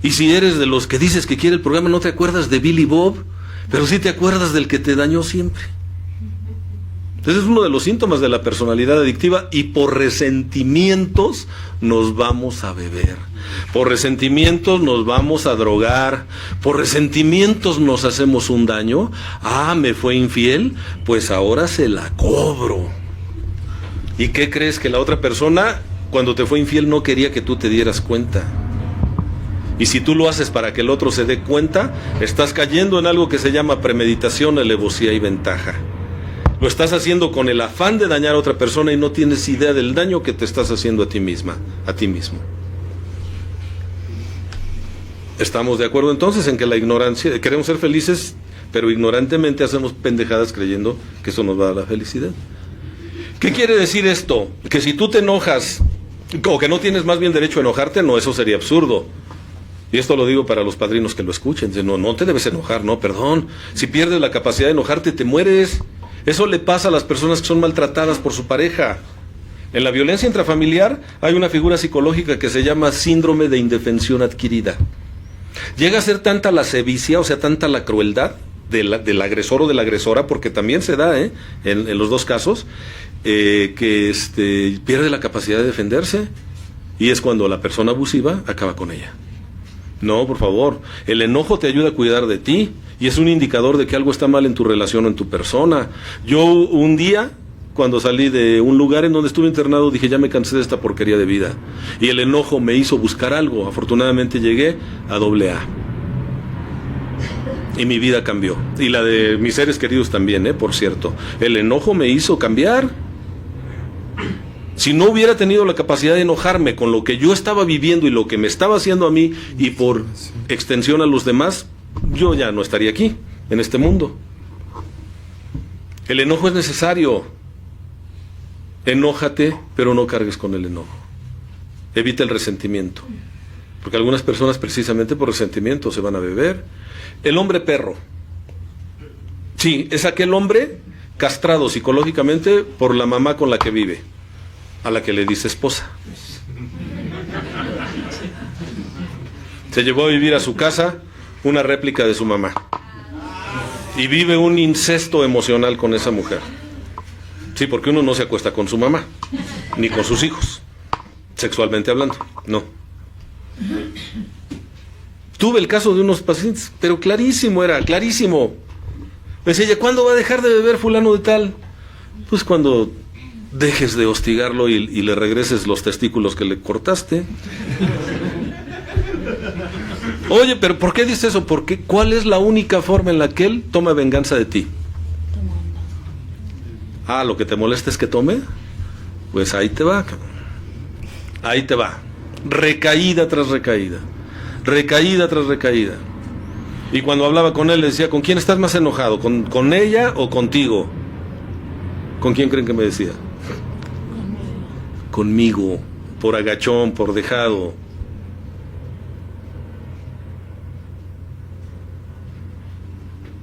Y si eres de los que dices que quiere el programa, no te acuerdas de Billy Bob, pero sí te acuerdas del que te dañó siempre. Ese es uno de los síntomas de la personalidad adictiva, y por resentimientos nos vamos a beber. Por resentimientos nos vamos a drogar, por resentimientos nos hacemos un daño. Me fue infiel, pues ahora se la cobro. ¿Y qué crees? Que la otra persona, cuando te fue infiel, no quería que tú te dieras cuenta. Y si tú lo haces para que el otro se dé cuenta, estás cayendo en algo que se llama premeditación, alevosía y ventaja. Lo estás haciendo con el afán de dañar a otra persona y no tienes idea del daño que te estás haciendo a ti misma, a ti mismo. ¿Estamos de acuerdo entonces en que la ignorancia, queremos ser felices, pero ignorantemente hacemos pendejadas creyendo que eso nos va a dar la felicidad? ¿Qué quiere decir esto? Que si tú te enojas, o que no tienes más bien derecho a enojarte, no, eso sería absurdo. Y esto lo digo para los padrinos que lo escuchen. No te debes enojar, no, perdón. Si pierdes la capacidad de enojarte, te mueres. Eso le pasa a las personas que son maltratadas por su pareja. En la violencia intrafamiliar hay una figura psicológica que se llama síndrome de indefensión adquirida. Llega a ser tanta la sevicia, o sea, tanta la crueldad del agresor o de la agresora, porque también se da en los dos casos, que pierde la capacidad de defenderse, y es cuando la persona abusiva acaba con ella. No, por favor, el enojo te ayuda a cuidar de ti, y es un indicador de que algo está mal en tu relación o en tu persona. Yo un día, cuando salí de un lugar en donde estuve internado, dije, ya me cansé de esta porquería de vida. Y el enojo me hizo buscar algo. Afortunadamente llegué a AA. Y mi vida cambió. Y la de mis seres queridos también, por cierto. El enojo me hizo cambiar. Si no hubiera tenido la capacidad de enojarme con lo que yo estaba viviendo y lo que me estaba haciendo a mí, y por extensión a los demás, yo ya no estaría aquí, en este mundo. El enojo es necesario. Enójate, pero no cargues con el enojo. Evita el resentimiento. Porque algunas personas, precisamente por resentimiento, se van a beber. El hombre perro. Sí, es aquel hombre castrado psicológicamente por la mamá con la que vive, a la que le dice esposa. Se llevó a vivir a su casa una réplica de su mamá. Y vive un incesto emocional con esa mujer. Sí, porque uno no se acuesta con su mamá, ni con sus hijos, sexualmente hablando, no. Tuve el caso de unos pacientes, pero clarísimo era, clarísimo. Me decía, ¿cuándo va a dejar de beber fulano de tal? Pues cuando dejes de hostigarlo y le regreses los testículos que le cortaste. Oye, pero ¿por qué dice eso? Porque ¿cuál es la única forma en la que él toma venganza de ti? Ah, ¿lo que te molesta es que tome? Pues ahí te va, cabrón. Ahí te va. Recaída tras recaída. Recaída tras recaída. Y cuando hablaba con él le decía, ¿con quién estás más enojado? ¿Con ella o contigo? ¿Con quién creen que me decía? Conmigo. Por agachón, por dejado.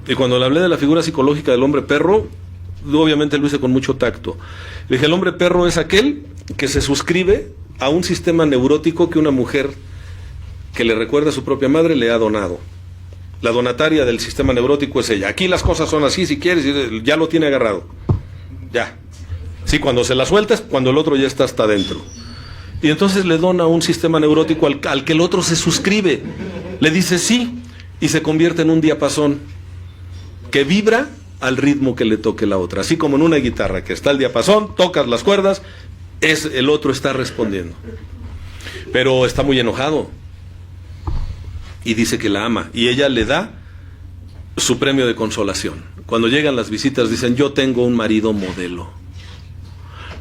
Y cuando le hablé de la figura psicológica del hombre perro, obviamente lo hice con mucho tacto. Le dije, el hombre perro es aquel que se suscribe a un sistema neurótico que una mujer que le recuerda a su propia madre le ha donado. La donataria del sistema neurótico es ella. Aquí las cosas son así, si quieres, ya lo tiene agarrado. Ya. Sí, cuando se la sueltas, cuando el otro ya está hasta adentro. Y entonces le dona un sistema neurótico al que el otro se suscribe. Le dice sí, y se convierte en un diapasón que vibra al ritmo que le toque la otra. Así como en una guitarra, que está el diapasón, tocas las cuerdas, el otro está respondiendo. Pero está muy enojado. Y dice que la ama. Y ella le da su premio de consolación. Cuando llegan las visitas dicen, yo tengo un marido modelo.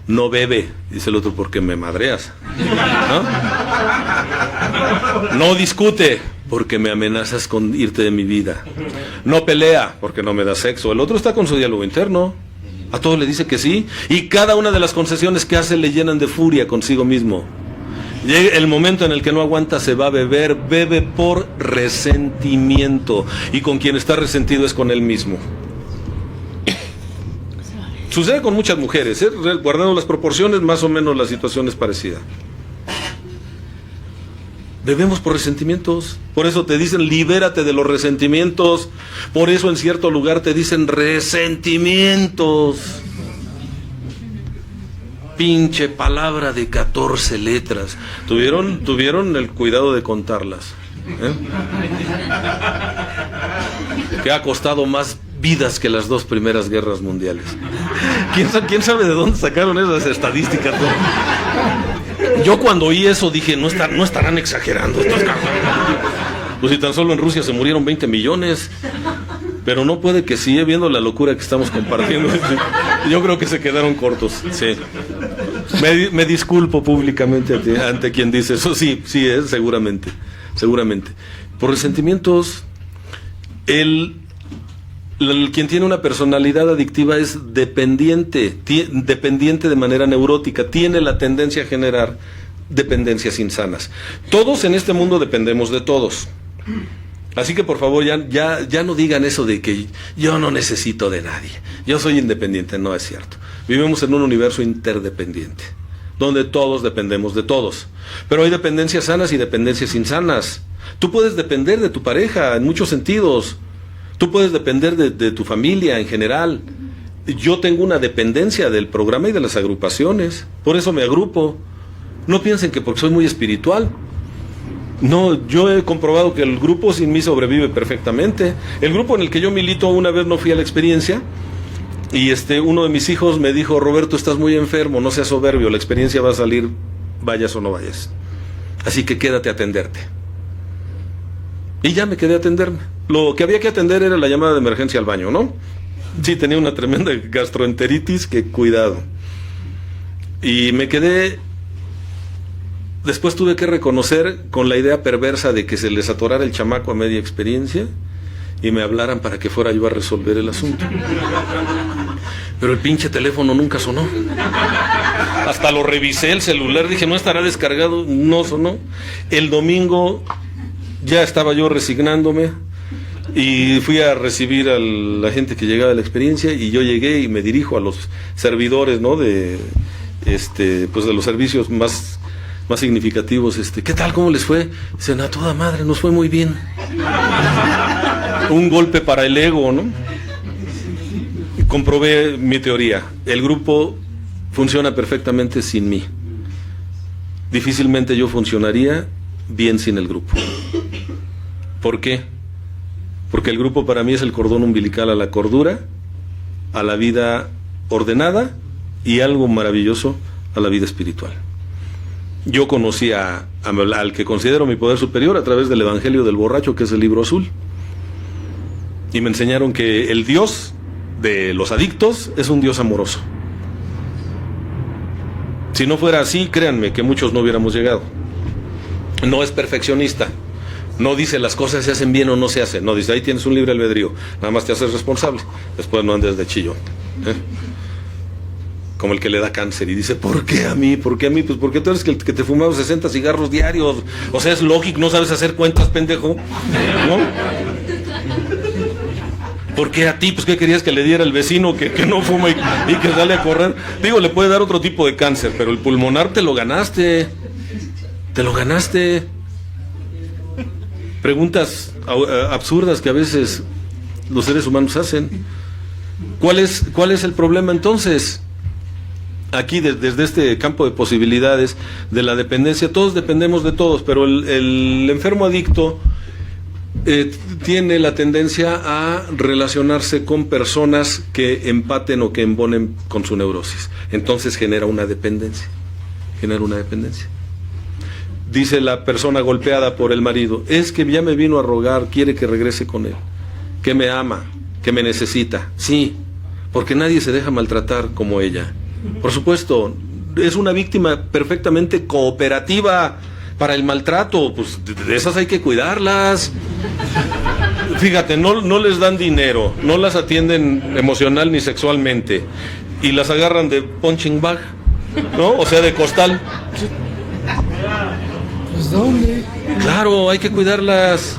No bebe, dice el otro, porque me madreas. No discute, porque me amenazas con irte de mi vida. No pelea, porque no me da sexo. El otro está con su diálogo interno. A todos le dice que sí. Y cada una de las concesiones que hace le llenan de furia consigo mismo. Llega el momento en el que no aguanta, se va a beber. Bebe por resentimiento. Y con quien está resentido es con él mismo. Sucede con muchas mujeres, guardando las proporciones, más o menos la situación es parecida. Bebemos por resentimientos. Por eso te dicen, libérate de los resentimientos. Por eso en cierto lugar te dicen resentimientos. Pinche palabra de 14 letras. Tuvieron el cuidado de contarlas. Que ha costado más vidas que las 2 primeras guerras mundiales. ¿Quién sabe de dónde sacaron esas estadísticas? Yo cuando oí eso dije, no estarán exagerando estos cabrones. Pues si tan solo en Rusia se murieron 20 millones. Pero no puede que siga viendo la locura que estamos compartiendo. Yo creo que se quedaron cortos. Sí. Me disculpo públicamente ante quien dice eso. Sí, seguramente. Por resentimientos, quien tiene una personalidad adictiva es dependiente de manera neurótica, tiene la tendencia a generar dependencias insanas. Todos en este mundo dependemos de todos. Así que por favor ya no digan eso de que yo no necesito de nadie, yo soy independiente. No es cierto. Vivimos en un universo interdependiente, donde todos dependemos de todos. Pero hay dependencias sanas y dependencias insanas. Tú puedes depender de tu pareja en muchos sentidos. Tú puedes depender de tu familia en general. Yo tengo una dependencia del programa y de las agrupaciones. Por eso me agrupo. No piensen que porque soy muy espiritual. No, yo he comprobado que el grupo sin mí sobrevive perfectamente. El grupo en el que yo milito, una vez no fui a la experiencia y uno de mis hijos me dijo, Roberto, estás muy enfermo, no seas soberbio, la experiencia va a salir, vayas o no vayas. Así que quédate a atenderte. Y ya me quedé a atenderme. Lo que había que atender era la llamada de emergencia al baño, ¿no? Sí, tenía una tremenda gastroenteritis, que cuidado. Y me quedé. Después tuve que reconocer con la idea perversa de que se les atorara el chamaco a media experiencia y me hablaran para que fuera yo a resolver el asunto. Pero el pinche teléfono nunca sonó. Hasta lo revisé el celular, dije, no estará descargado, no sonó. El domingo ya estaba yo resignándome y fui a recibir a la gente que llegaba de la experiencia y yo llegué y me dirijo a los servidores, ¿no? Pues de los servicios más significativos. ¿Qué tal? ¿Cómo les fue? Dicen, a toda madre, nos fue muy bien. Un golpe para el ego, ¿no? Comprobé mi teoría. El grupo funciona perfectamente sin mí. Difícilmente yo funcionaría bien sin el grupo. ¿Por qué? Porque el grupo para mí es el cordón umbilical a la cordura, a la vida ordenada y algo maravilloso, a la vida espiritual. Yo conocí al que considero mi poder superior a través del Evangelio del Borracho, que es el libro azul. Y me enseñaron que el Dios de los adictos es un Dios amoroso. Si no fuera así, créanme que muchos no hubiéramos llegado. No es perfeccionista. No dice las cosas se hacen bien o no se hacen. No dice, ahí tienes un libre albedrío. Nada más te haces responsable. Después no andes de chillón. Como el que le da cáncer y dice, ¿por qué a mí? ¿Por qué a mí? Pues porque tú eres el que te fumaba 60 cigarros diarios. O sea, es lógico, no sabes hacer cuentas, pendejo. ¿No? ¿Por qué a ti? Pues ¿qué querías que le diera el vecino que no fuma y que sale a correr? Digo, le puede dar otro tipo de cáncer, pero el pulmonar te lo ganaste. Te lo ganaste. Preguntas absurdas que a veces los seres humanos hacen. ¿Cuál es el problema entonces? Aquí desde este campo de posibilidades de la dependencia, todos dependemos de todos, pero el enfermo adicto tiene la tendencia a relacionarse con personas que empaten o que embonen con su neurosis. Entonces genera una dependencia. Dice la persona golpeada por el marido, es que ya me vino a rogar, quiere que regrese con él, que me ama, que me necesita. Sí, porque nadie se deja maltratar como ella. Por supuesto, es una víctima perfectamente cooperativa para el maltrato, pues de esas hay que cuidarlas. Fíjate, no les dan dinero, no las atienden emocional ni sexualmente, y las agarran de punching bag, ¿no? O sea, de costal. Pues ¿dónde? Claro, hay que cuidarlas.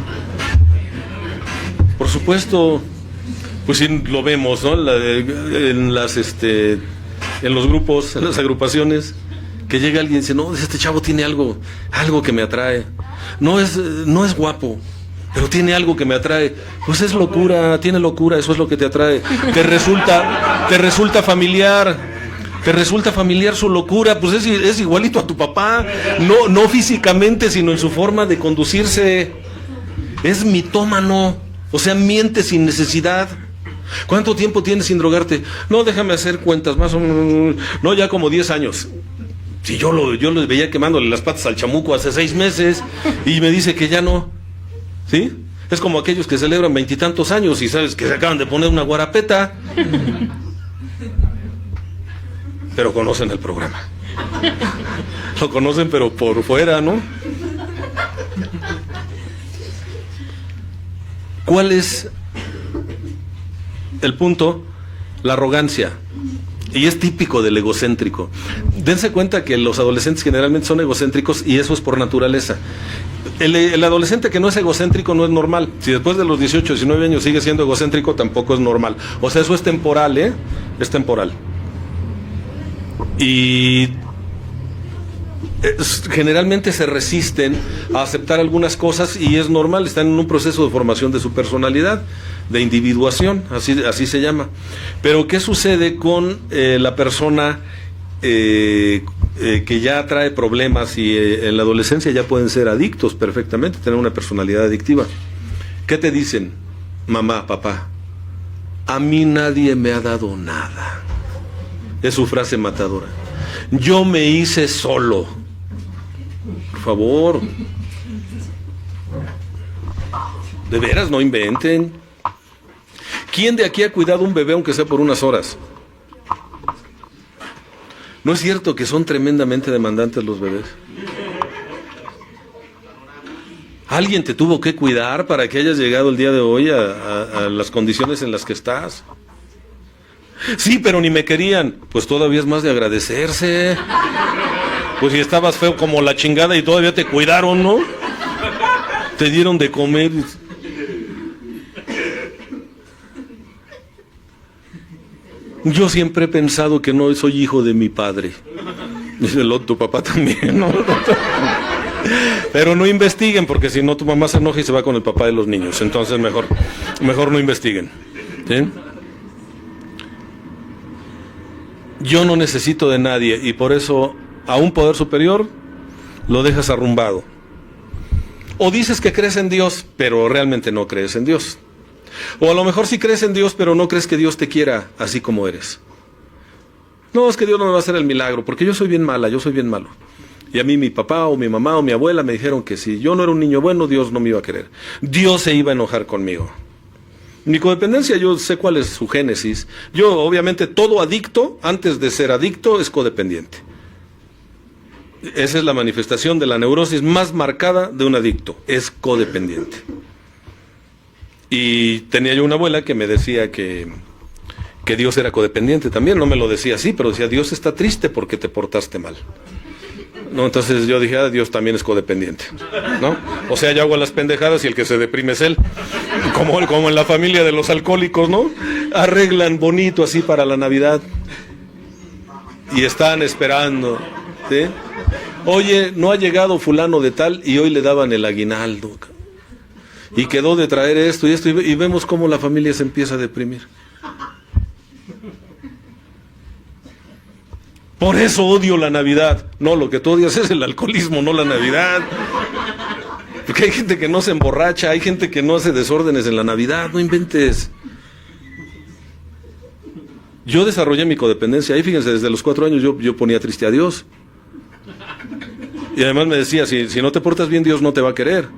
Por supuesto. Pues sí, lo vemos, ¿no? En los grupos, en las agrupaciones, que llega alguien y dice, no, este chavo tiene algo que me atrae. No es guapo, pero tiene algo que me atrae. Pues es locura, tiene locura, eso es lo que te atrae. Te resulta familiar. Te resulta familiar su locura, pues es igualito a tu papá, no físicamente, sino en su forma de conducirse. Es mitómano, o sea, miente sin necesidad. ¿Cuánto tiempo tienes sin drogarte? No, déjame hacer cuentas, más o menos, no, ya como 10 años. Si yo lo veía quemándole las patas al chamuco hace 6 meses y me dice que ya no. ¿Sí? Es como aquellos que celebran 20 y tantos años y sabes que se acaban de poner una guarapeta. Pero conocen el programa. Lo conocen, pero por fuera, ¿no? ¿Cuál es el punto? La arrogancia. Y es típico del egocéntrico. Dense cuenta que los adolescentes generalmente son egocéntricos y eso es por naturaleza. El adolescente que no es egocéntrico no es normal. Si después de los 18, 19 años sigue siendo egocéntrico, tampoco es normal. O sea, eso es temporal, ¿eh? Es temporal. Y generalmente se resisten a aceptar algunas cosas y es normal, están en un proceso de formación de su personalidad, de individuación, así se llama. Pero ¿qué sucede con la persona que ya trae problemas y en la adolescencia ya pueden ser adictos perfectamente, tener una personalidad adictiva? ¿Qué te dicen? Mamá, papá, a mí nadie me ha dado nada. Es su frase matadora. Yo me hice solo. Por favor. De veras, no inventen. ¿Quién de aquí ha cuidado un bebé aunque sea por unas horas? ¿No es cierto que son tremendamente demandantes los bebés? ¿Alguien te tuvo que cuidar para que hayas llegado el día de hoy a las condiciones en las que estás? Sí, pero ni me querían. Pues todavía es más de agradecerse. Pues si estabas feo como la chingada y todavía te cuidaron, ¿no? Te dieron de comer. Yo siempre he pensado que no soy hijo de mi padre. Dice tu papá también, ¿no? Pero no investiguen, porque si no tu mamá se enoja y se va con el papá de los niños. Entonces mejor no investiguen. ¿Sí? Yo no necesito de nadie y por eso a un poder superior lo dejas arrumbado. O dices que crees en Dios, pero realmente no crees en Dios. O a lo mejor sí crees en Dios, pero no crees que Dios te quiera así como eres. No, es que Dios no me va a hacer el milagro, porque yo soy bien mala, yo soy bien malo. Y a mí mi papá o mi mamá o mi abuela me dijeron que si yo no era un niño bueno, Dios no me iba a querer. Dios se iba a enojar conmigo. Mi codependencia, yo sé cuál es su génesis. Yo, obviamente, todo adicto, antes de ser adicto, es codependiente. Esa es la manifestación de la neurosis más marcada de un adicto, es codependiente. Y tenía yo una abuela que me decía que Dios era codependiente también, no me lo decía así, pero decía, Dios está triste porque te portaste mal. No, entonces yo dije, Dios también es codependiente, ¿no? O sea, yo hago las pendejadas y el que se deprime es él, como en la familia de los alcohólicos, ¿no? Arreglan bonito así para la Navidad y están esperando, ¿sí? Oye, no ha llegado fulano de tal y hoy le daban el aguinaldo y quedó de traer esto y vemos cómo la familia se empieza a deprimir. Por eso odio la Navidad. No, lo que tú odias es el alcoholismo, no la Navidad. Porque hay gente que no se emborracha, hay gente que no hace desórdenes en la Navidad, no inventes. Yo desarrollé mi codependencia, ahí fíjense, desde los 4 años yo ponía triste a Dios. Y además me decía, si no te portas bien, Dios no te va a querer.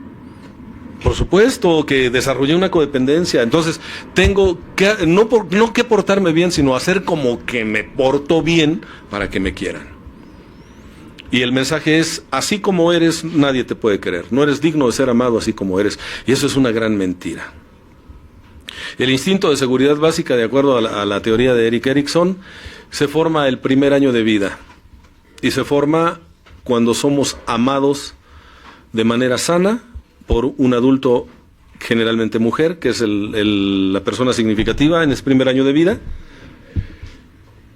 Por supuesto que desarrollé una codependencia, entonces tengo que, no que portarme bien, sino hacer como que me porto bien para que me quieran. Y el mensaje es, así como eres, nadie te puede querer. No eres digno de ser amado así como eres. Y eso es una gran mentira. El instinto de seguridad básica, de acuerdo a la teoría de Erik Erikson, se forma el primer año de vida. Y se forma cuando somos amados de manera sana por un adulto, generalmente mujer, que es la persona significativa en ese primer año de vida,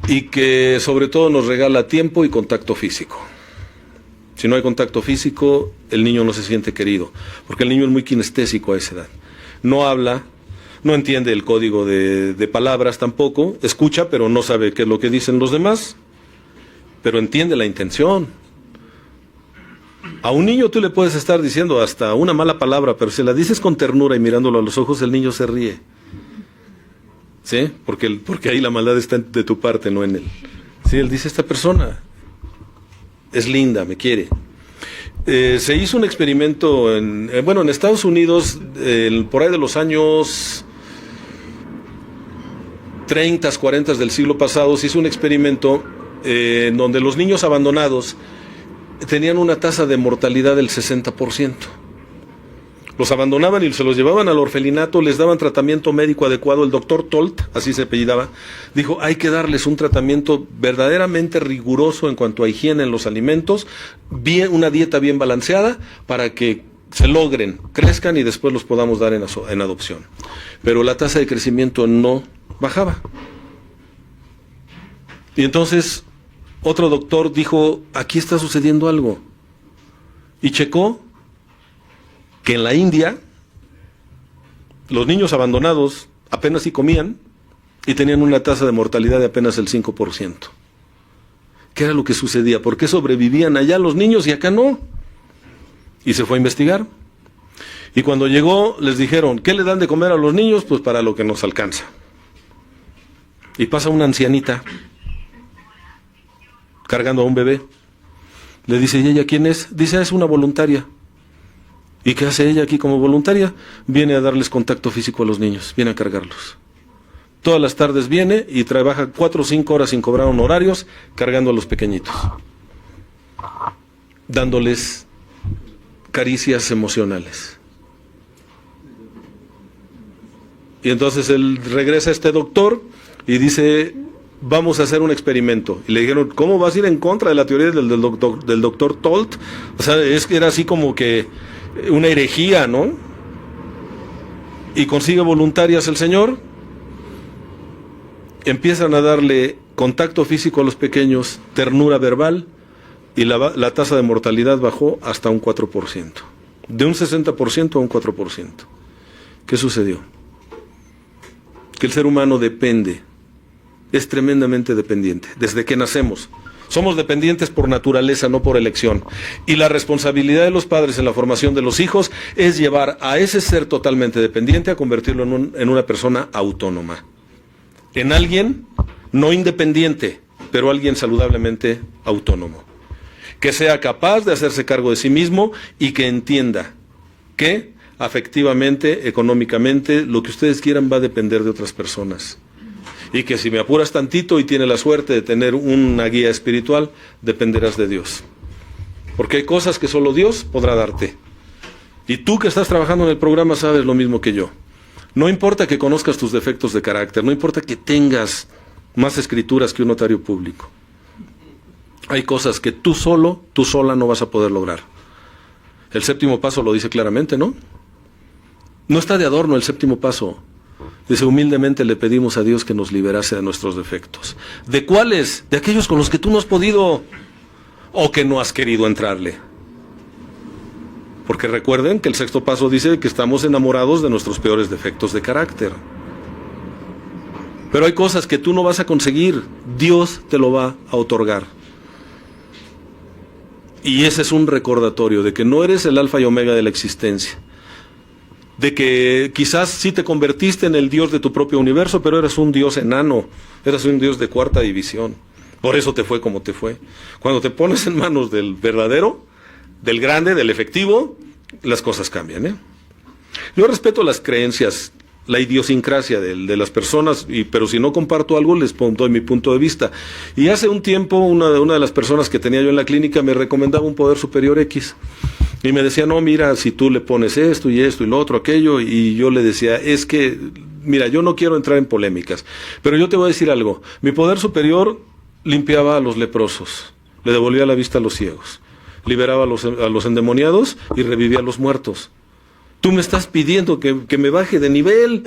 y que sobre todo nos regala tiempo y contacto físico. Si no hay contacto físico, el niño no se siente querido, porque el niño es muy kinestésico a esa edad. No habla, no entiende el código de palabras tampoco, escucha, pero no sabe qué es lo que dicen los demás, pero entiende la intención. A un niño tú le puedes estar diciendo hasta una mala palabra, pero si la dices con ternura y mirándolo a los ojos, el niño se ríe. ¿Sí? Porque ahí la maldad está de tu parte, no en él. Sí, él dice, esta persona es linda, me quiere. Se hizo un experimento en Estados Unidos, por ahí de los años 30, 40 del siglo pasado, se hizo un experimento donde los niños abandonados tenían una tasa de mortalidad del 60%. Los abandonaban y se los llevaban al orfelinato, les daban tratamiento médico adecuado. El doctor Tolt, así se apellidaba, dijo, hay que darles un tratamiento verdaderamente riguroso en cuanto a higiene en los alimentos, una dieta bien balanceada, para que se logren, crezcan y después los podamos dar en adopción. Pero la tasa de crecimiento no bajaba. Y entonces otro doctor dijo, aquí está sucediendo algo. Y checó que en la India los niños abandonados apenas sí comían y tenían una tasa de mortalidad de apenas el 5%. ¿Qué era lo que sucedía? ¿Por qué sobrevivían allá los niños y acá no? Y se fue a investigar. Y cuando llegó les dijeron, ¿qué le dan de comer a los niños? Pues para lo que nos alcanza. Y pasa una ancianita cargando a un bebé. Le dice, ¿y ella quién es? Dice, es una voluntaria. ¿Y qué hace ella aquí como voluntaria? Viene a darles contacto físico a los niños, viene a cargarlos. Todas las tardes viene y trabaja 4 o 5 horas sin cobrar honorarios, cargando a los pequeñitos, dándoles caricias emocionales. Y entonces él regresa a este doctor y dice, vamos a hacer un experimento. Y le dijeron, ¿cómo vas a ir en contra de la teoría del doctor Tolt? O sea, era así como que una herejía, ¿no? Y consigue voluntarias el señor, empiezan a darle contacto físico a los pequeños, ternura verbal, y la tasa de mortalidad bajó hasta un 4%. De un 60% a un 4%. ¿Qué sucedió? Que el ser humano depende, es tremendamente dependiente, desde que nacemos. Somos dependientes por naturaleza, no por elección. Y la responsabilidad de los padres en la formación de los hijos es llevar a ese ser totalmente dependiente a convertirlo en una persona autónoma. En alguien no independiente, pero alguien saludablemente autónomo. que sea capaz de hacerse cargo de sí mismo y que entienda que afectivamente, económicamente, lo que ustedes quieran va a depender de otras personas. Y que si me apuras tantito y tienes la suerte de tener una guía espiritual, dependerás de Dios. Porque hay cosas que solo Dios podrá darte. Y tú que estás trabajando en el programa sabes lo mismo que yo. No importa que conozcas tus defectos de carácter, no importa que tengas más escrituras que un notario público. Hay cosas que tú sola no vas a poder lograr. El séptimo paso lo dice claramente, ¿no? No está de adorno el séptimo paso. Dice, humildemente le pedimos a Dios que nos liberase de nuestros defectos. ¿De cuáles? De aquellos con los que tú no has podido o que no has querido entrarle. Porque recuerden que el sexto paso dice que estamos enamorados de nuestros peores defectos de carácter. Pero hay cosas que tú no vas a conseguir, Dios te lo va a otorgar. Y ese es un recordatorio de que no eres el alfa y omega de la existencia. De que quizás sí te convertiste en el Dios de tu propio universo, pero eres un Dios enano, eres un Dios de cuarta división. Por eso te fue como te fue. Cuando te pones en manos del verdadero, del grande, del efectivo, las cosas cambian, ¿eh? Yo respeto las creencias, la idiosincrasia de las personas, pero si no comparto algo, les doy mi punto de vista. Y hace un tiempo, una de las personas que tenía yo en la clínica me recomendaba un poder superior X. Y me decía, no, mira, si tú le pones esto y lo otro, aquello, y yo le decía, es que, mira, yo no quiero entrar en polémicas, pero yo te voy a decir algo, mi poder superior limpiaba a los leprosos, le devolvía la vista a los ciegos, liberaba a los endemoniados y revivía a los muertos. Tú me estás pidiendo que me baje de nivel.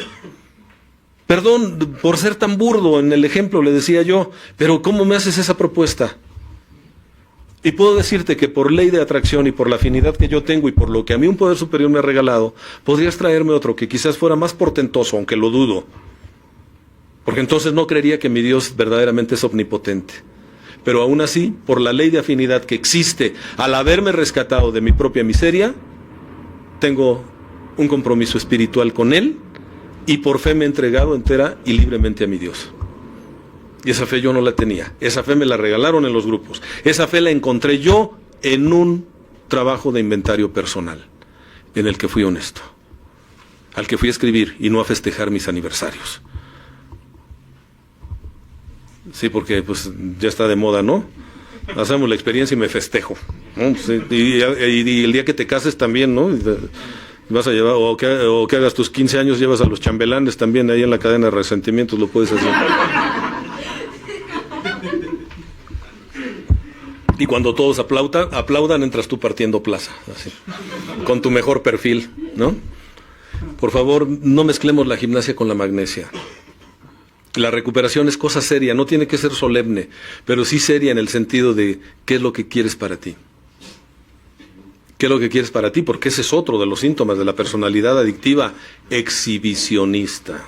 Perdón por ser tan burdo en el ejemplo, le decía yo, pero ¿cómo me haces esa propuesta? Y puedo decirte que por ley de atracción y por la afinidad que yo tengo y por lo que a mí un poder superior me ha regalado, podrías traerme otro que quizás fuera más portentoso, aunque lo dudo. Porque entonces no creería que mi Dios verdaderamente es omnipotente. Pero aún así, por la ley de afinidad que existe, al haberme rescatado de mi propia miseria, tengo un compromiso espiritual con Él y por fe me he entregado entera y libremente a mi Dios. Y esa fe yo no la tenía. Esa fe me la regalaron en los grupos. Esa fe la encontré yo en un trabajo de inventario personal, en el que fui honesto, al que fui a escribir y no a festejar mis aniversarios. Sí, porque pues ya está de moda, ¿no? Hacemos la experiencia y me festejo, ¿no? Sí, y el día que te cases también, ¿no? Vas a llevar, o que hagas tus 15 años, llevas a los chambelanes también ahí en la cadena de resentimientos, lo puedes hacer. Y cuando todos aplaudan, entras tú partiendo plaza, así, con tu mejor perfil, ¿no? Por favor, no mezclemos la gimnasia con la magnesia. La recuperación es cosa seria, no tiene que ser solemne, pero sí seria en el sentido de qué es lo que quieres para ti. ¿Qué es lo que quieres para ti? Porque ese es otro de los síntomas de la personalidad adictiva exhibicionista.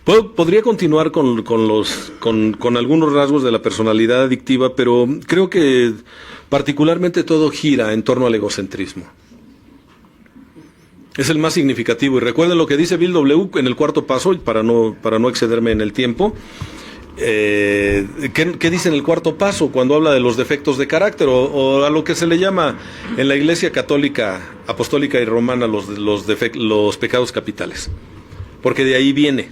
Podría continuar con algunos rasgos de la personalidad adictiva, pero creo que particularmente todo gira en torno al egocentrismo. Es el más significativo. Y recuerden lo que dice Bill W. en el cuarto paso, para no excederme en el tiempo. ¿Qué dice en el cuarto paso cuando habla de los defectos de carácter o a lo que se le llama en la Iglesia Católica, Apostólica y Romana los pecados capitales? Porque de ahí viene.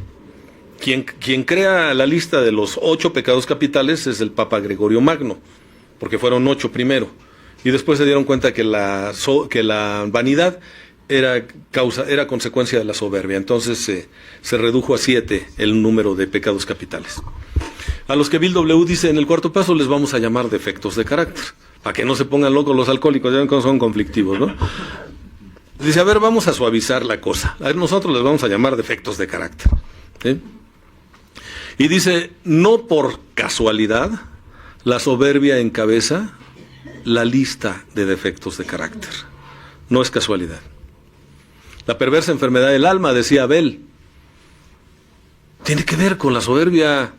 Quien crea la lista de los 8 pecados capitales es el Papa Gregorio Magno, porque fueron 8 primero, y después se dieron cuenta que la vanidad era consecuencia de la soberbia. Entonces se redujo a 7 el número de pecados capitales. A los que Bill W. dice en el cuarto paso les vamos a llamar defectos de carácter, para que no se pongan locos los alcohólicos, ya ven cómo son conflictivos, ¿no? Dice, a ver, vamos a suavizar la cosa. A ver, nosotros les vamos a llamar defectos de carácter, ¿sí? Y dice, no por casualidad, la soberbia encabeza la lista de defectos de carácter. No es casualidad. La perversa enfermedad del alma, decía Abel, tiene que ver con la soberbia.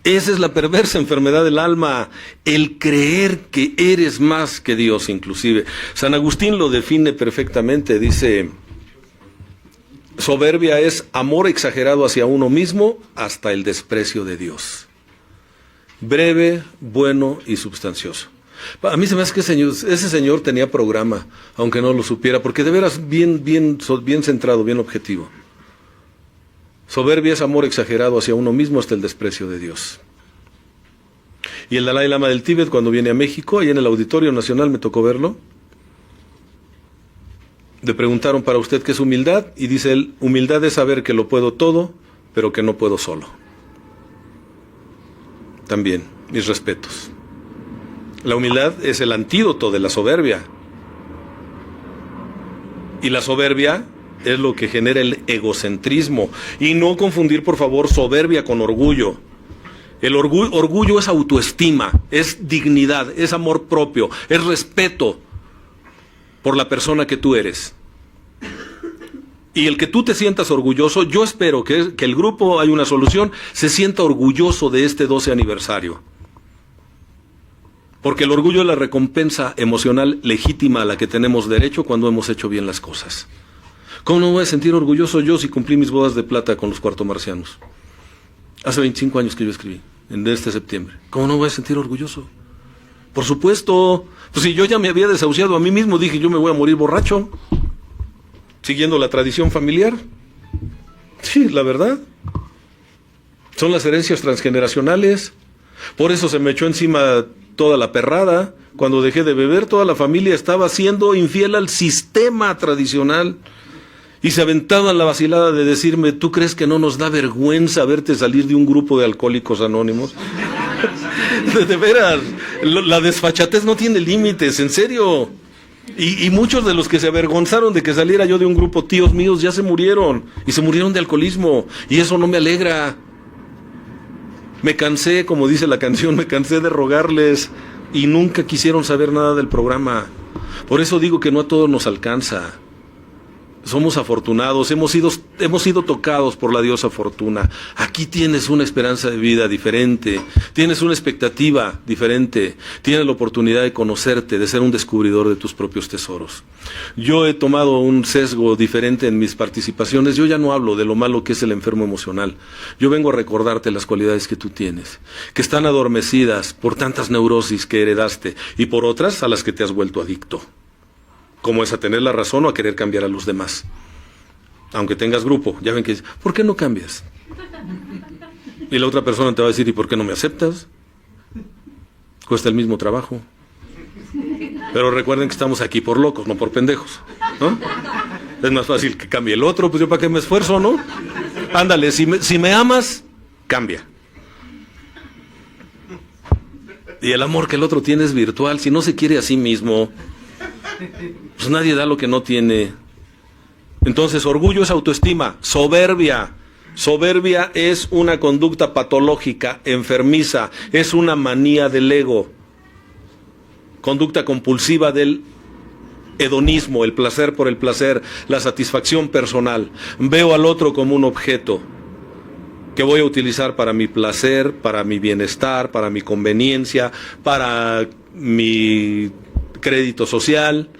Esa es la perversa enfermedad del alma, el creer que eres más que Dios inclusive. San Agustín lo define perfectamente, dice, soberbia es amor exagerado hacia uno mismo hasta el desprecio de Dios. breve, bueno y substancioso. A mí se me hace que ese señor tenía programa, aunque no lo supiera, porque de veras bien centrado, bien objetivo. Soberbia es amor exagerado hacia uno mismo hasta el desprecio de Dios. Y el Dalai Lama del Tíbet, cuando viene a México, ahí en el Auditorio Nacional me tocó verlo, le preguntaron: ¿para usted qué es humildad? Y dice él: humildad es saber que lo puedo todo, pero que no puedo solo. También, mis respetos. La humildad es el antídoto de la soberbia. Y la soberbia es lo que genera el egocentrismo. Y no confundir, por favor, soberbia con orgullo. El orgullo es autoestima, es dignidad, es amor propio, es respeto por la persona que tú eres. Y el que tú te sientas orgulloso, yo espero que el grupo Hay una Solución se sienta orgulloso de este 12 aniversario. Porque el orgullo es la recompensa emocional legítima a la que tenemos derecho cuando hemos hecho bien las cosas. ¿Cómo no me voy a sentir orgulloso yo si cumplí mis bodas de plata con los cuartomarcianos? Hace 25 años que yo escribí, en este septiembre. ¿Cómo no me voy a sentir orgulloso? Por supuesto. Pues si yo ya me había desahuciado a mí mismo, dije: yo me voy a morir borracho, siguiendo la tradición familiar. Sí, la verdad. Son las herencias transgeneracionales. Por eso se me echó encima toda la perrada. Cuando dejé de beber, toda la familia estaba siendo infiel al sistema tradicional. Y se aventaban la vacilada de decirme: ¿tú crees que no nos da vergüenza verte salir de un grupo de alcohólicos anónimos? De veras, la desfachatez no tiene límites, en serio. Y muchos de los que se avergonzaron de que saliera yo de un grupo, tíos míos, ya se murieron. Y se murieron de alcoholismo. Y eso no me alegra. Me cansé, como dice la canción, me cansé de rogarles. Y nunca quisieron saber nada del programa. Por eso digo que no a todos nos alcanza. Somos afortunados, hemos sido tocados por la diosa Fortuna. Aquí tienes una esperanza de vida diferente, tienes una expectativa diferente, tienes la oportunidad de conocerte, de ser un descubridor de tus propios tesoros. Yo he tomado un sesgo diferente en mis participaciones. Yo ya no hablo de lo malo que es el enfermo emocional. Yo vengo a recordarte las cualidades que tú tienes, que están adormecidas por tantas neurosis que heredaste y por otras a las que te has vuelto adicto. Como es a tener la razón o a querer cambiar a los demás. Aunque tengas grupo, ya ven que dices: ¿por qué no cambias? Y la otra persona te va a decir: ¿y por qué no me aceptas? Cuesta el mismo trabajo. Pero recuerden que estamos aquí por locos, no por pendejos, ¿no? Es más fácil que cambie el otro, pues yo para qué me esfuerzo, ¿no? Ándale, si me amas, cambia. Y el amor que el otro tiene es virtual. Si no se quiere a sí mismo, pues nadie da lo que no tiene. Entonces, orgullo es autoestima. Soberbia es una conducta patológica, enfermiza, es una manía del ego. Conducta compulsiva del hedonismo, el placer por el placer, la satisfacción personal. Veo al otro como un objeto que voy a utilizar para mi placer, para mi bienestar, para mi conveniencia, para mi crédito social.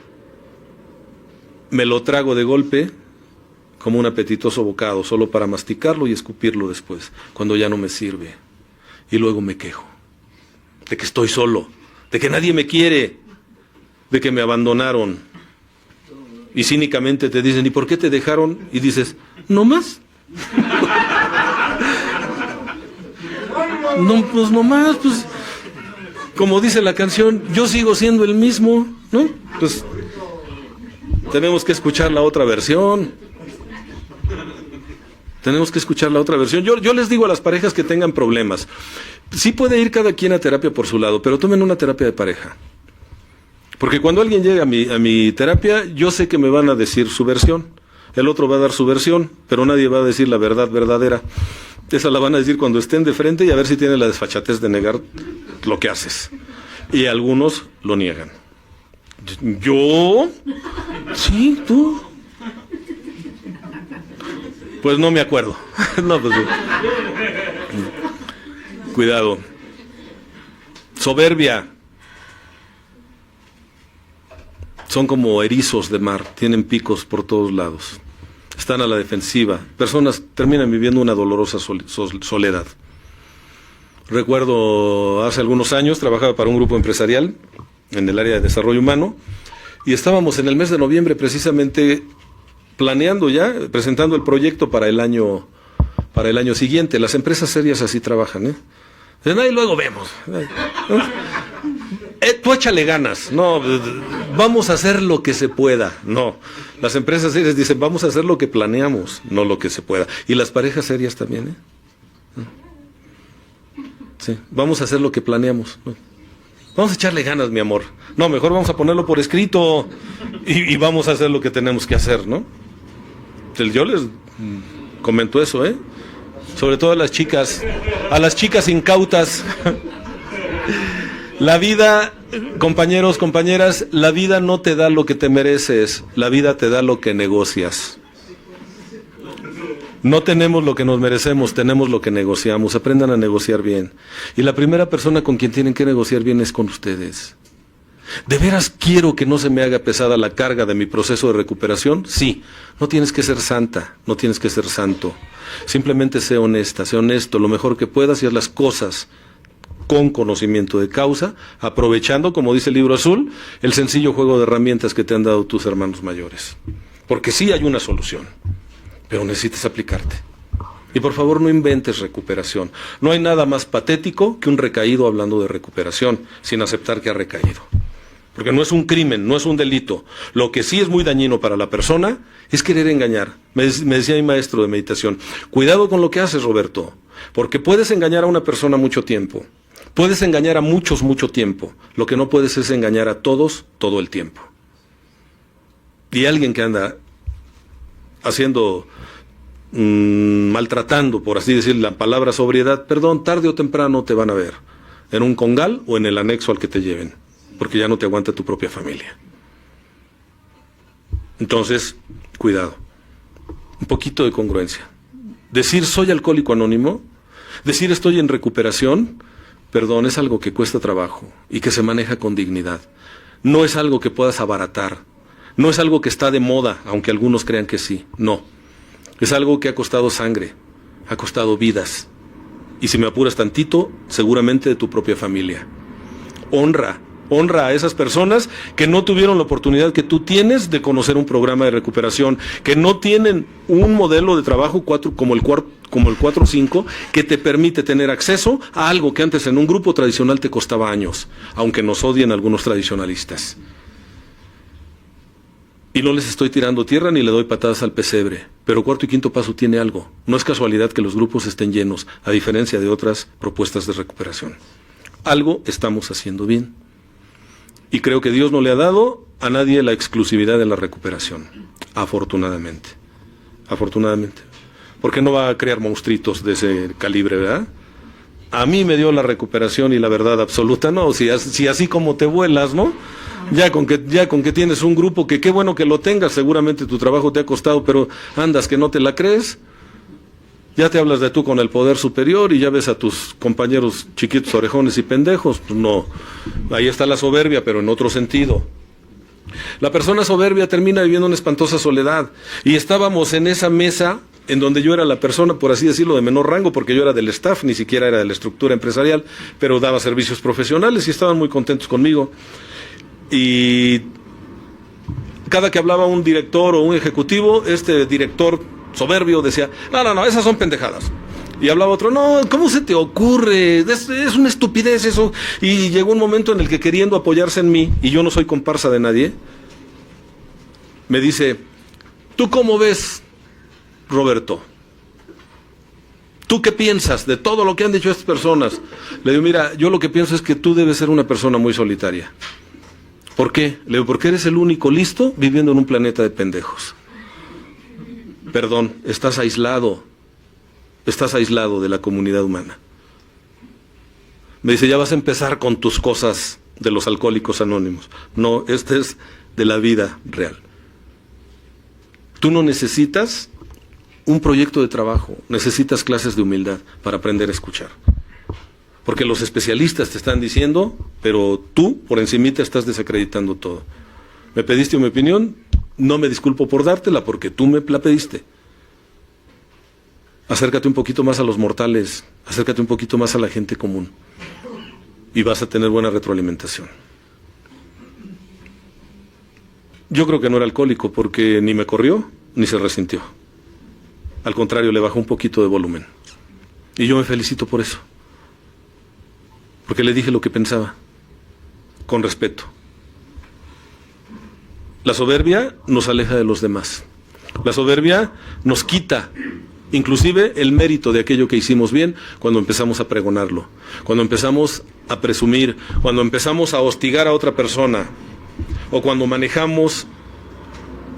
Me lo trago de golpe como un apetitoso bocado, solo para masticarlo y escupirlo después, cuando ya no me sirve. Y luego me quejo de que estoy solo, de que nadie me quiere, de que me abandonaron. Y cínicamente te dicen: ¿y por qué te dejaron? Y dices: ¿no más? No, pues no más, pues como dice la canción, yo sigo siendo el mismo, ¿no? Pues tenemos que escuchar la otra versión. Tenemos que escuchar la otra versión. Yo les digo a las parejas que tengan problemas, sí puede ir cada quien a terapia por su lado, pero tomen una terapia de pareja. Porque cuando alguien llega a mi terapia, yo sé que me van a decir su versión. El otro va a dar su versión, pero nadie va a decir la verdad verdadera. Esa la van a decir cuando estén de frente y a ver si tienen la desfachatez de negar lo que haces. Y algunos lo niegan. ¿Yo? Sí, tú. Pues no me acuerdo. No, pues, cuidado. Soberbia. Son como erizos de mar, tienen picos por todos lados. Están a la defensiva. Personas terminan viviendo una dolorosa soledad. Recuerdo hace algunos años trabajaba para un grupo empresarial en el área de desarrollo humano y estábamos en el mes de noviembre precisamente planeando ya, presentando el proyecto para el año siguiente. Las empresas serias así trabajan, ¿eh? Dicen, ahí luego vemos. Tú échale ganas. No, vamos a hacer lo que se pueda. No, las empresas serias dicen, vamos a hacer lo que planeamos, no lo que se pueda. Y las parejas serias también, ¿eh? Sí, vamos a hacer lo que planeamos. ¿No? Vamos a echarle ganas, mi amor. No, mejor vamos a ponerlo por escrito y vamos a hacer lo que tenemos que hacer, ¿no? Yo les comento eso, ¿eh? Sobre todo a las chicas incautas. La vida, compañeros, compañeras, la vida no te da lo que te mereces, la vida te da lo que negocias. No tenemos lo que nos merecemos, tenemos lo que negociamos. Aprendan a negociar bien. Y la primera persona con quien tienen que negociar bien es con ustedes. ¿De veras quiero que no se me haga pesada la carga de mi proceso de recuperación? Sí. No tienes que ser santa, no tienes que ser santo. Simplemente sé honesta, sé honesto, lo mejor que puedas y haz las cosas con conocimiento de causa, aprovechando, como dice el Libro Azul, el sencillo juego de herramientas que te han dado tus hermanos mayores. Porque sí hay una solución, pero necesitas aplicarte. Y por favor no inventes recuperación. No hay nada más patético que un recaído hablando de recuperación, sin aceptar que ha recaído. Porque no es un crimen, no es un delito. Lo que sí es muy dañino para la persona es querer engañar. Me decía mi maestro de meditación, cuidado con lo que haces, Roberto, porque puedes engañar a una persona mucho tiempo. Puedes engañar a muchos mucho tiempo. Lo que no puedes es engañar a todos todo el tiempo. Y alguien que anda haciendo, maltratando, por así decir, la palabra sobriedad, perdón, tarde o temprano te van a ver. En un congal o en el anexo al que te lleven. Porque ya no te aguanta tu propia familia. Entonces, cuidado. Un poquito de congruencia. Decir soy alcohólico anónimo, decir estoy en recuperación, perdón, es algo que cuesta trabajo y que se maneja con dignidad. No es algo que puedas abaratar. No es algo que está de moda, aunque algunos crean que sí. No. Es algo que ha costado sangre, ha costado vidas. Y si me apuras tantito, seguramente de tu propia familia. Honra a esas personas que no tuvieron la oportunidad que tú tienes de conocer un programa de recuperación, que no tienen un modelo de trabajo como el 4-5 que te permite tener acceso a algo que antes en un grupo tradicional te costaba años, aunque nos odien algunos tradicionalistas. Y no les estoy tirando tierra ni le doy patadas al pesebre, pero cuarto y quinto paso tiene algo. No es casualidad que los grupos estén llenos, a diferencia de otras propuestas de recuperación. Algo estamos haciendo bien. Y creo que Dios no le ha dado a nadie la exclusividad de la recuperación, afortunadamente. Afortunadamente. Porque no va a crear monstruitos de ese calibre, ¿verdad? A mí me dio la recuperación y la verdad absoluta, no, si así como te vuelas, ¿no? Ya con que tienes un grupo que qué bueno que lo tengas, seguramente tu trabajo te ha costado, pero andas que no te la crees. Ya te hablas de tú con el poder superior y ya ves a tus compañeros chiquitos, orejones y pendejos. Pues no, ahí está la soberbia, pero en otro sentido. La persona soberbia termina viviendo una espantosa soledad. Y estábamos en esa mesa en donde yo era la persona, por así decirlo, de menor rango, porque yo era del staff, ni siquiera era de la estructura empresarial, pero daba servicios profesionales y estaban muy contentos conmigo. Y cada que hablaba un director o un ejecutivo, este director soberbio decía, no, esas son pendejadas. Y hablaba otro, no, ¿cómo se te ocurre? Es una estupidez eso. Y llegó un momento en el que, queriendo apoyarse en mí, y yo no soy comparsa de nadie, me dice, ¿tú cómo ves, Roberto? ¿Tú qué piensas de todo lo que han dicho estas personas? Le digo, mira, yo lo que pienso es que tú debes ser una persona muy solitaria. ¿Por qué? Le digo, porque eres el único listo viviendo en un planeta de pendejos. Perdón, estás aislado de la comunidad humana. Me dice, ya vas a empezar con tus cosas de los alcohólicos anónimos. No, este es de la vida real. Tú no necesitas un proyecto de trabajo, necesitas clases de humildad para aprender a escuchar. Porque los especialistas te están diciendo, pero tú por encimita estás desacreditando todo. Me pediste mi opinión, no me disculpo por dártela porque tú me la pediste. Acércate un poquito más a los mortales, acércate un poquito más a la gente común y vas a tener buena retroalimentación. Yo creo que no era alcohólico porque ni me corrió ni se resintió. Al contrario, le bajó un poquito de volumen. Y yo me felicito por eso. Porque le dije lo que pensaba, con respeto. La soberbia nos aleja de los demás. La soberbia nos quita inclusive el mérito de aquello que hicimos bien cuando empezamos a pregonarlo, cuando empezamos a presumir, cuando empezamos a hostigar a otra persona o cuando manejamos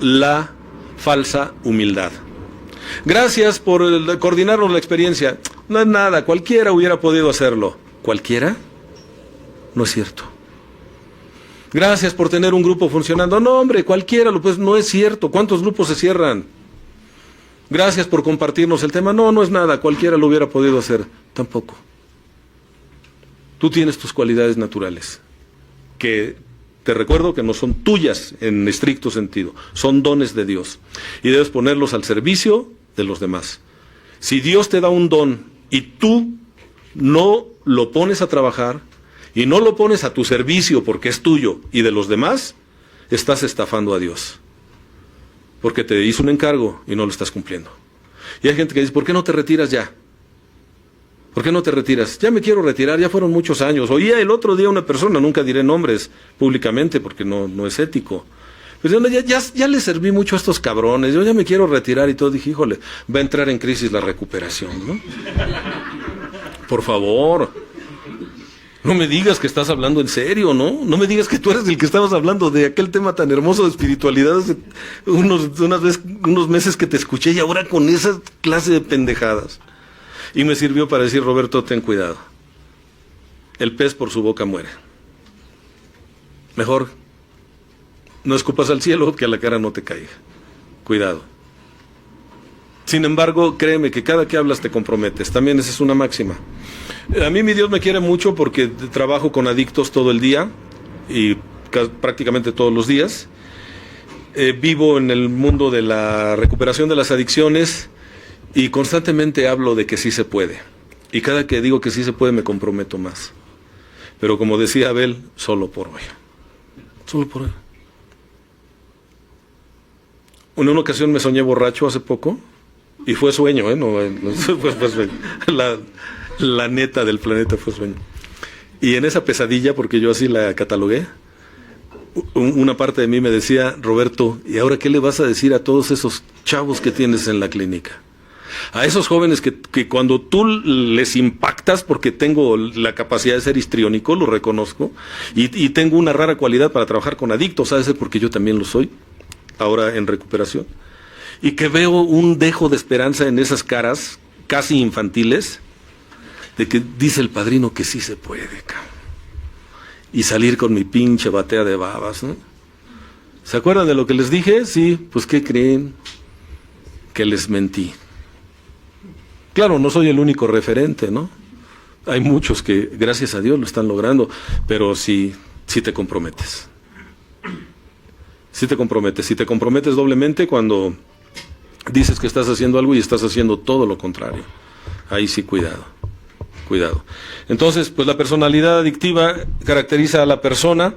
la falsa humildad. Gracias por coordinarnos la experiencia. No es nada, cualquiera hubiera podido hacerlo. ¿Cualquiera? No es cierto. Gracias por tener un grupo funcionando. No, hombre, cualquiera, pues no es cierto. ¿Cuántos grupos se cierran? Gracias por compartirnos el tema. No, no es nada, cualquiera lo hubiera podido hacer. Tampoco. Tú tienes tus cualidades naturales, que te recuerdo que no son tuyas en estricto sentido, son dones de Dios. Y debes ponerlos al servicio de los demás. Si Dios te da un don y tú no lo pones a trabajar y no lo pones a tu servicio porque es tuyo y de los demás, estás estafando a Dios. Porque te hizo un encargo y no lo estás cumpliendo. Y hay gente que dice, ¿por qué no te retiras ya? ¿Por qué no te retiras? Ya me quiero retirar, ya fueron muchos años. Oía el otro día una persona, nunca diré nombres públicamente porque no es ético. Pues ya le serví mucho a estos cabrones, yo ya me quiero retirar y todo. Dije, híjole, va a entrar en crisis la recuperación, ¿no? Por favor, no me digas que estás hablando en serio, ¿no? No me digas que tú eres el que estabas hablando de aquel tema tan hermoso de espiritualidad hace unos meses que te escuché y ahora con esa clase de pendejadas. Y me sirvió para decir, Roberto, ten cuidado. El pez por su boca muere. Mejor no escupas al cielo que a la cara no te caiga. Cuidado. Sin embargo, créeme que cada que hablas te comprometes. También esa es una máxima. A mí mi Dios me quiere mucho porque trabajo con adictos todo el día y prácticamente todos los días. Vivo en el mundo de la recuperación de las adicciones y constantemente hablo de que sí se puede. Y cada que digo que sí se puede me comprometo más. Pero como decía Abel, solo por hoy. Solo por hoy. En una ocasión me soñé borracho hace poco y fue sueño, no fue sueño. La neta del planeta fue sueño. Y en esa pesadilla, porque yo así la catalogué, una parte de mí me decía, Roberto, ¿y ahora qué le vas a decir a todos esos chavos que tienes en la clínica? A esos jóvenes que cuando tú les impactas, porque tengo la capacidad de ser histriónico, lo reconozco, y tengo una rara cualidad para trabajar con adictos, ¿sabes? Porque yo también lo soy, ahora en recuperación, y que veo un dejo de esperanza en esas caras casi infantiles, de que dice el padrino que sí se puede, cabrón. Y salir con mi pinche batea de babas, ¿no? ¿Se acuerdan de lo que les dije? Sí, pues ¿qué creen? Que les mentí. Claro, no soy el único referente, ¿no? Hay muchos que, gracias a Dios, lo están logrando, pero sí te comprometes. Sí te comprometes. Si te comprometes doblemente cuando dices que estás haciendo algo y estás haciendo todo lo contrario. Ahí sí, cuidado. Cuidado. Entonces, pues la personalidad adictiva caracteriza a la persona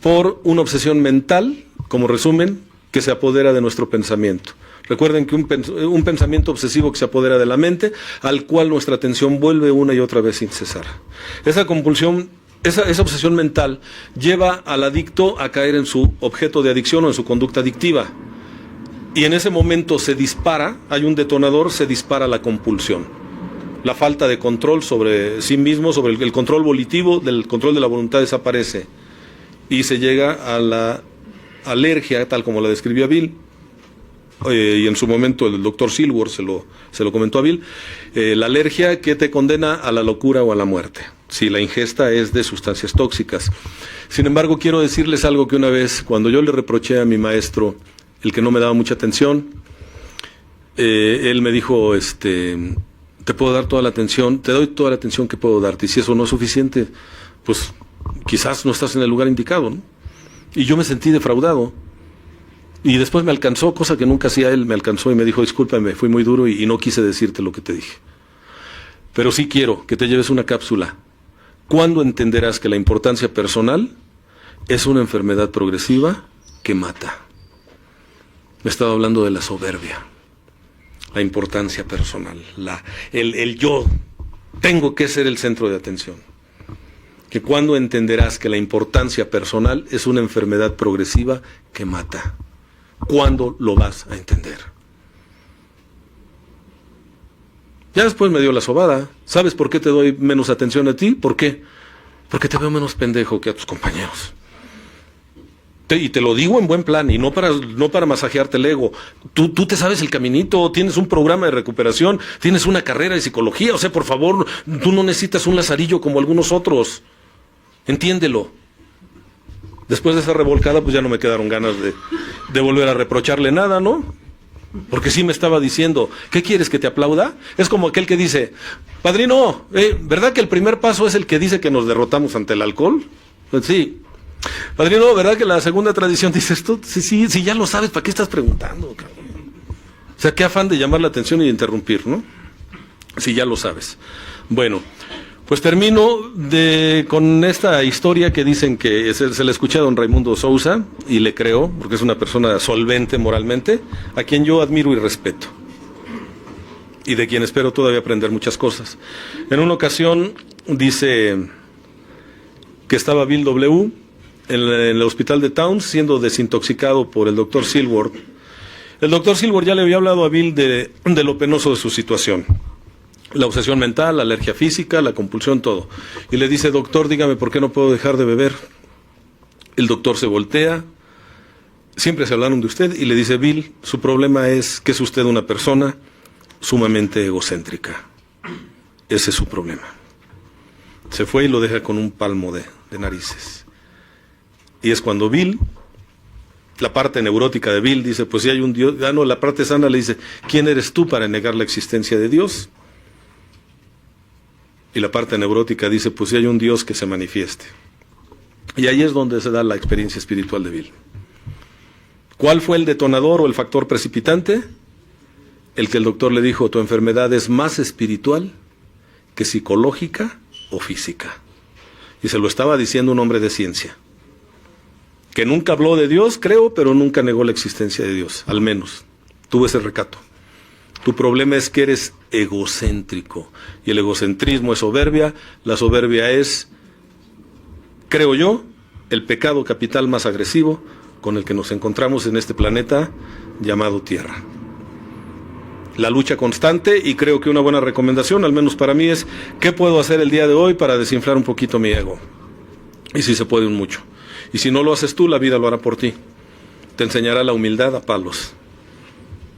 por una obsesión mental, como resumen, que se apodera de nuestro pensamiento. Recuerden que un pensamiento obsesivo que se apodera de la mente, al cual nuestra atención vuelve una y otra vez sin cesar. Esa compulsión, esa obsesión mental lleva al adicto a caer en su objeto de adicción o en su conducta adictiva. Y en ese momento se dispara, hay un detonador, se dispara la compulsión. La falta de control sobre sí mismo, sobre el control volitivo, del control de la voluntad desaparece. Y se llega a la alergia, tal como la describió Bill. Y en su momento el doctor Silver se lo comentó a Bill. La alergia que te condena a la locura o a la muerte, si la ingesta es de sustancias tóxicas. Sin embargo, quiero decirles algo que una vez, cuando yo le reproché a mi maestro, el que no me daba mucha atención, él me dijo, te puedo dar toda la atención, te doy toda la atención que puedo darte, y si eso no es suficiente, pues quizás no estás en el lugar indicado, ¿no? Y yo me sentí defraudado, Y después me alcanzó, cosa que nunca hacía él, me alcanzó y me dijo, discúlpame, fui muy duro y no quise decirte lo que te dije. Pero sí quiero que te lleves una cápsula. ¿Cuándo entenderás que la importancia personal es una enfermedad progresiva que mata? Me estaba hablando de la soberbia, la importancia personal, el yo tengo que ser el centro de atención. Que cuando entenderás que la importancia personal es una enfermedad progresiva que mata. ¿Cuándo lo vas a entender? Ya después me dio la sobada. ¿Sabes por qué te doy menos atención a ti? ¿Por qué? Porque te veo menos pendejo que a tus compañeros. Y te lo digo en buen plan, y no para masajearte el ego. Tú te sabes el caminito, tienes un programa de recuperación, tienes una carrera de psicología. O sea, por favor, tú no necesitas un lazarillo como algunos otros. Entiéndelo. Después de esa revolcada, pues ya no me quedaron ganas de volver a reprocharle nada, ¿no? Porque sí me estaba diciendo, ¿qué quieres, que te aplauda? Es como aquel que dice, padrino, ¿verdad que el primer paso es el que dice que nos derrotamos ante el alcohol? Pues sí. Padrino, ¿verdad que la segunda tradición dice esto? Sí, ya lo sabes, ¿para qué estás preguntando, cabrón? O sea, qué afán de llamar la atención y de interrumpir, ¿no? Sí, ya lo sabes. Bueno, pues termino con esta historia que dicen que se le escuché a don Raimundo Sousa, y le creo, porque es una persona solvente moralmente, a quien yo admiro y respeto, y de quien espero todavía aprender muchas cosas. En una ocasión dice que estaba Bill W. en el hospital de Towns siendo desintoxicado por el doctor Silworth. El doctor Silworth ya le había hablado a Bill de lo penoso de su situación. La obsesión mental, la alergia física, la compulsión, todo. Y le dice, doctor, dígame por qué no puedo dejar de beber. El doctor se voltea, siempre se hablaron de usted, y le dice, Bill, su problema es que es usted una persona sumamente egocéntrica. Ese es su problema. Se fue y lo deja con un palmo de narices. Y es cuando Bill, la parte neurótica de Bill, dice, pues si hay un Dios, la parte sana le dice, ¿quién eres tú para negar la existencia de Dios? Y la parte neurótica dice, pues si hay un Dios, que se manifieste. Y ahí es donde se da la experiencia espiritual de Bill. ¿Cuál fue el detonador o el factor precipitante? El que el doctor le dijo, tu enfermedad es más espiritual que psicológica o física. Y se lo estaba diciendo un hombre de ciencia, que nunca habló de Dios, creo, pero nunca negó la existencia de Dios, al menos. Tuvo ese recato. Tu problema es que eres egocéntrico, y el egocentrismo es soberbia. La soberbia es, creo yo, el pecado capital más agresivo con el que nos encontramos en este planeta llamado Tierra. La lucha constante, y creo que una buena recomendación, al menos para mí, es ¿qué puedo hacer el día de hoy para desinflar un poquito mi ego? Y si se puede, un mucho. Y si no lo haces tú, la vida lo hará por ti. Te enseñará la humildad a palos.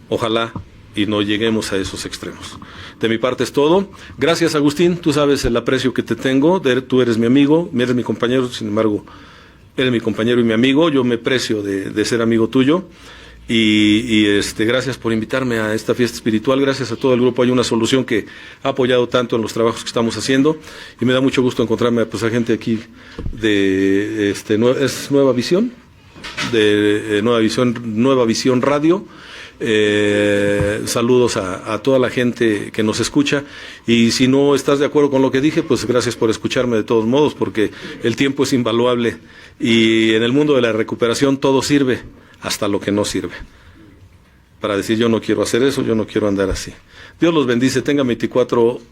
Ojalá y no lleguemos a esos extremos. De mi parte es todo. Gracias, Agustín. Tú sabes el aprecio que te tengo. Tú eres mi amigo, eres mi compañero, sin embargo, eres mi compañero y mi amigo. Yo me precio de ser amigo tuyo. Y gracias por invitarme a esta fiesta espiritual. Gracias a todo el grupo Hay una Solución, que ha apoyado tanto en los trabajos que estamos haciendo, y me da mucho gusto encontrarme a gente aquí de es Nueva Visión, de Nueva Visión Radio. Saludos a toda la gente que nos escucha, y si no estás de acuerdo con lo que dije, pues gracias por escucharme de todos modos, porque el tiempo es invaluable, y en el mundo de la recuperación todo sirve, hasta lo que no sirve, para decir yo no quiero hacer eso, yo no quiero andar así. Dios los bendice, tengan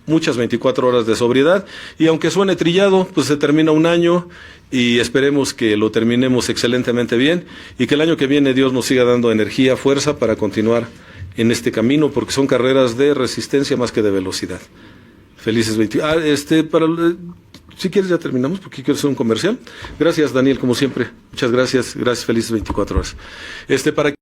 muchas 24 horas de sobriedad, y aunque suene trillado, pues se termina un año, y esperemos que lo terminemos excelentemente bien, y que el año que viene Dios nos siga dando energía, fuerza para continuar en este camino, porque son carreras de resistencia más que de velocidad. Felices 20. Si quieres ya terminamos, porque quiero hacer un comercial. Gracias, Daniel, como siempre. Muchas gracias. Gracias, felices 24 horas. Para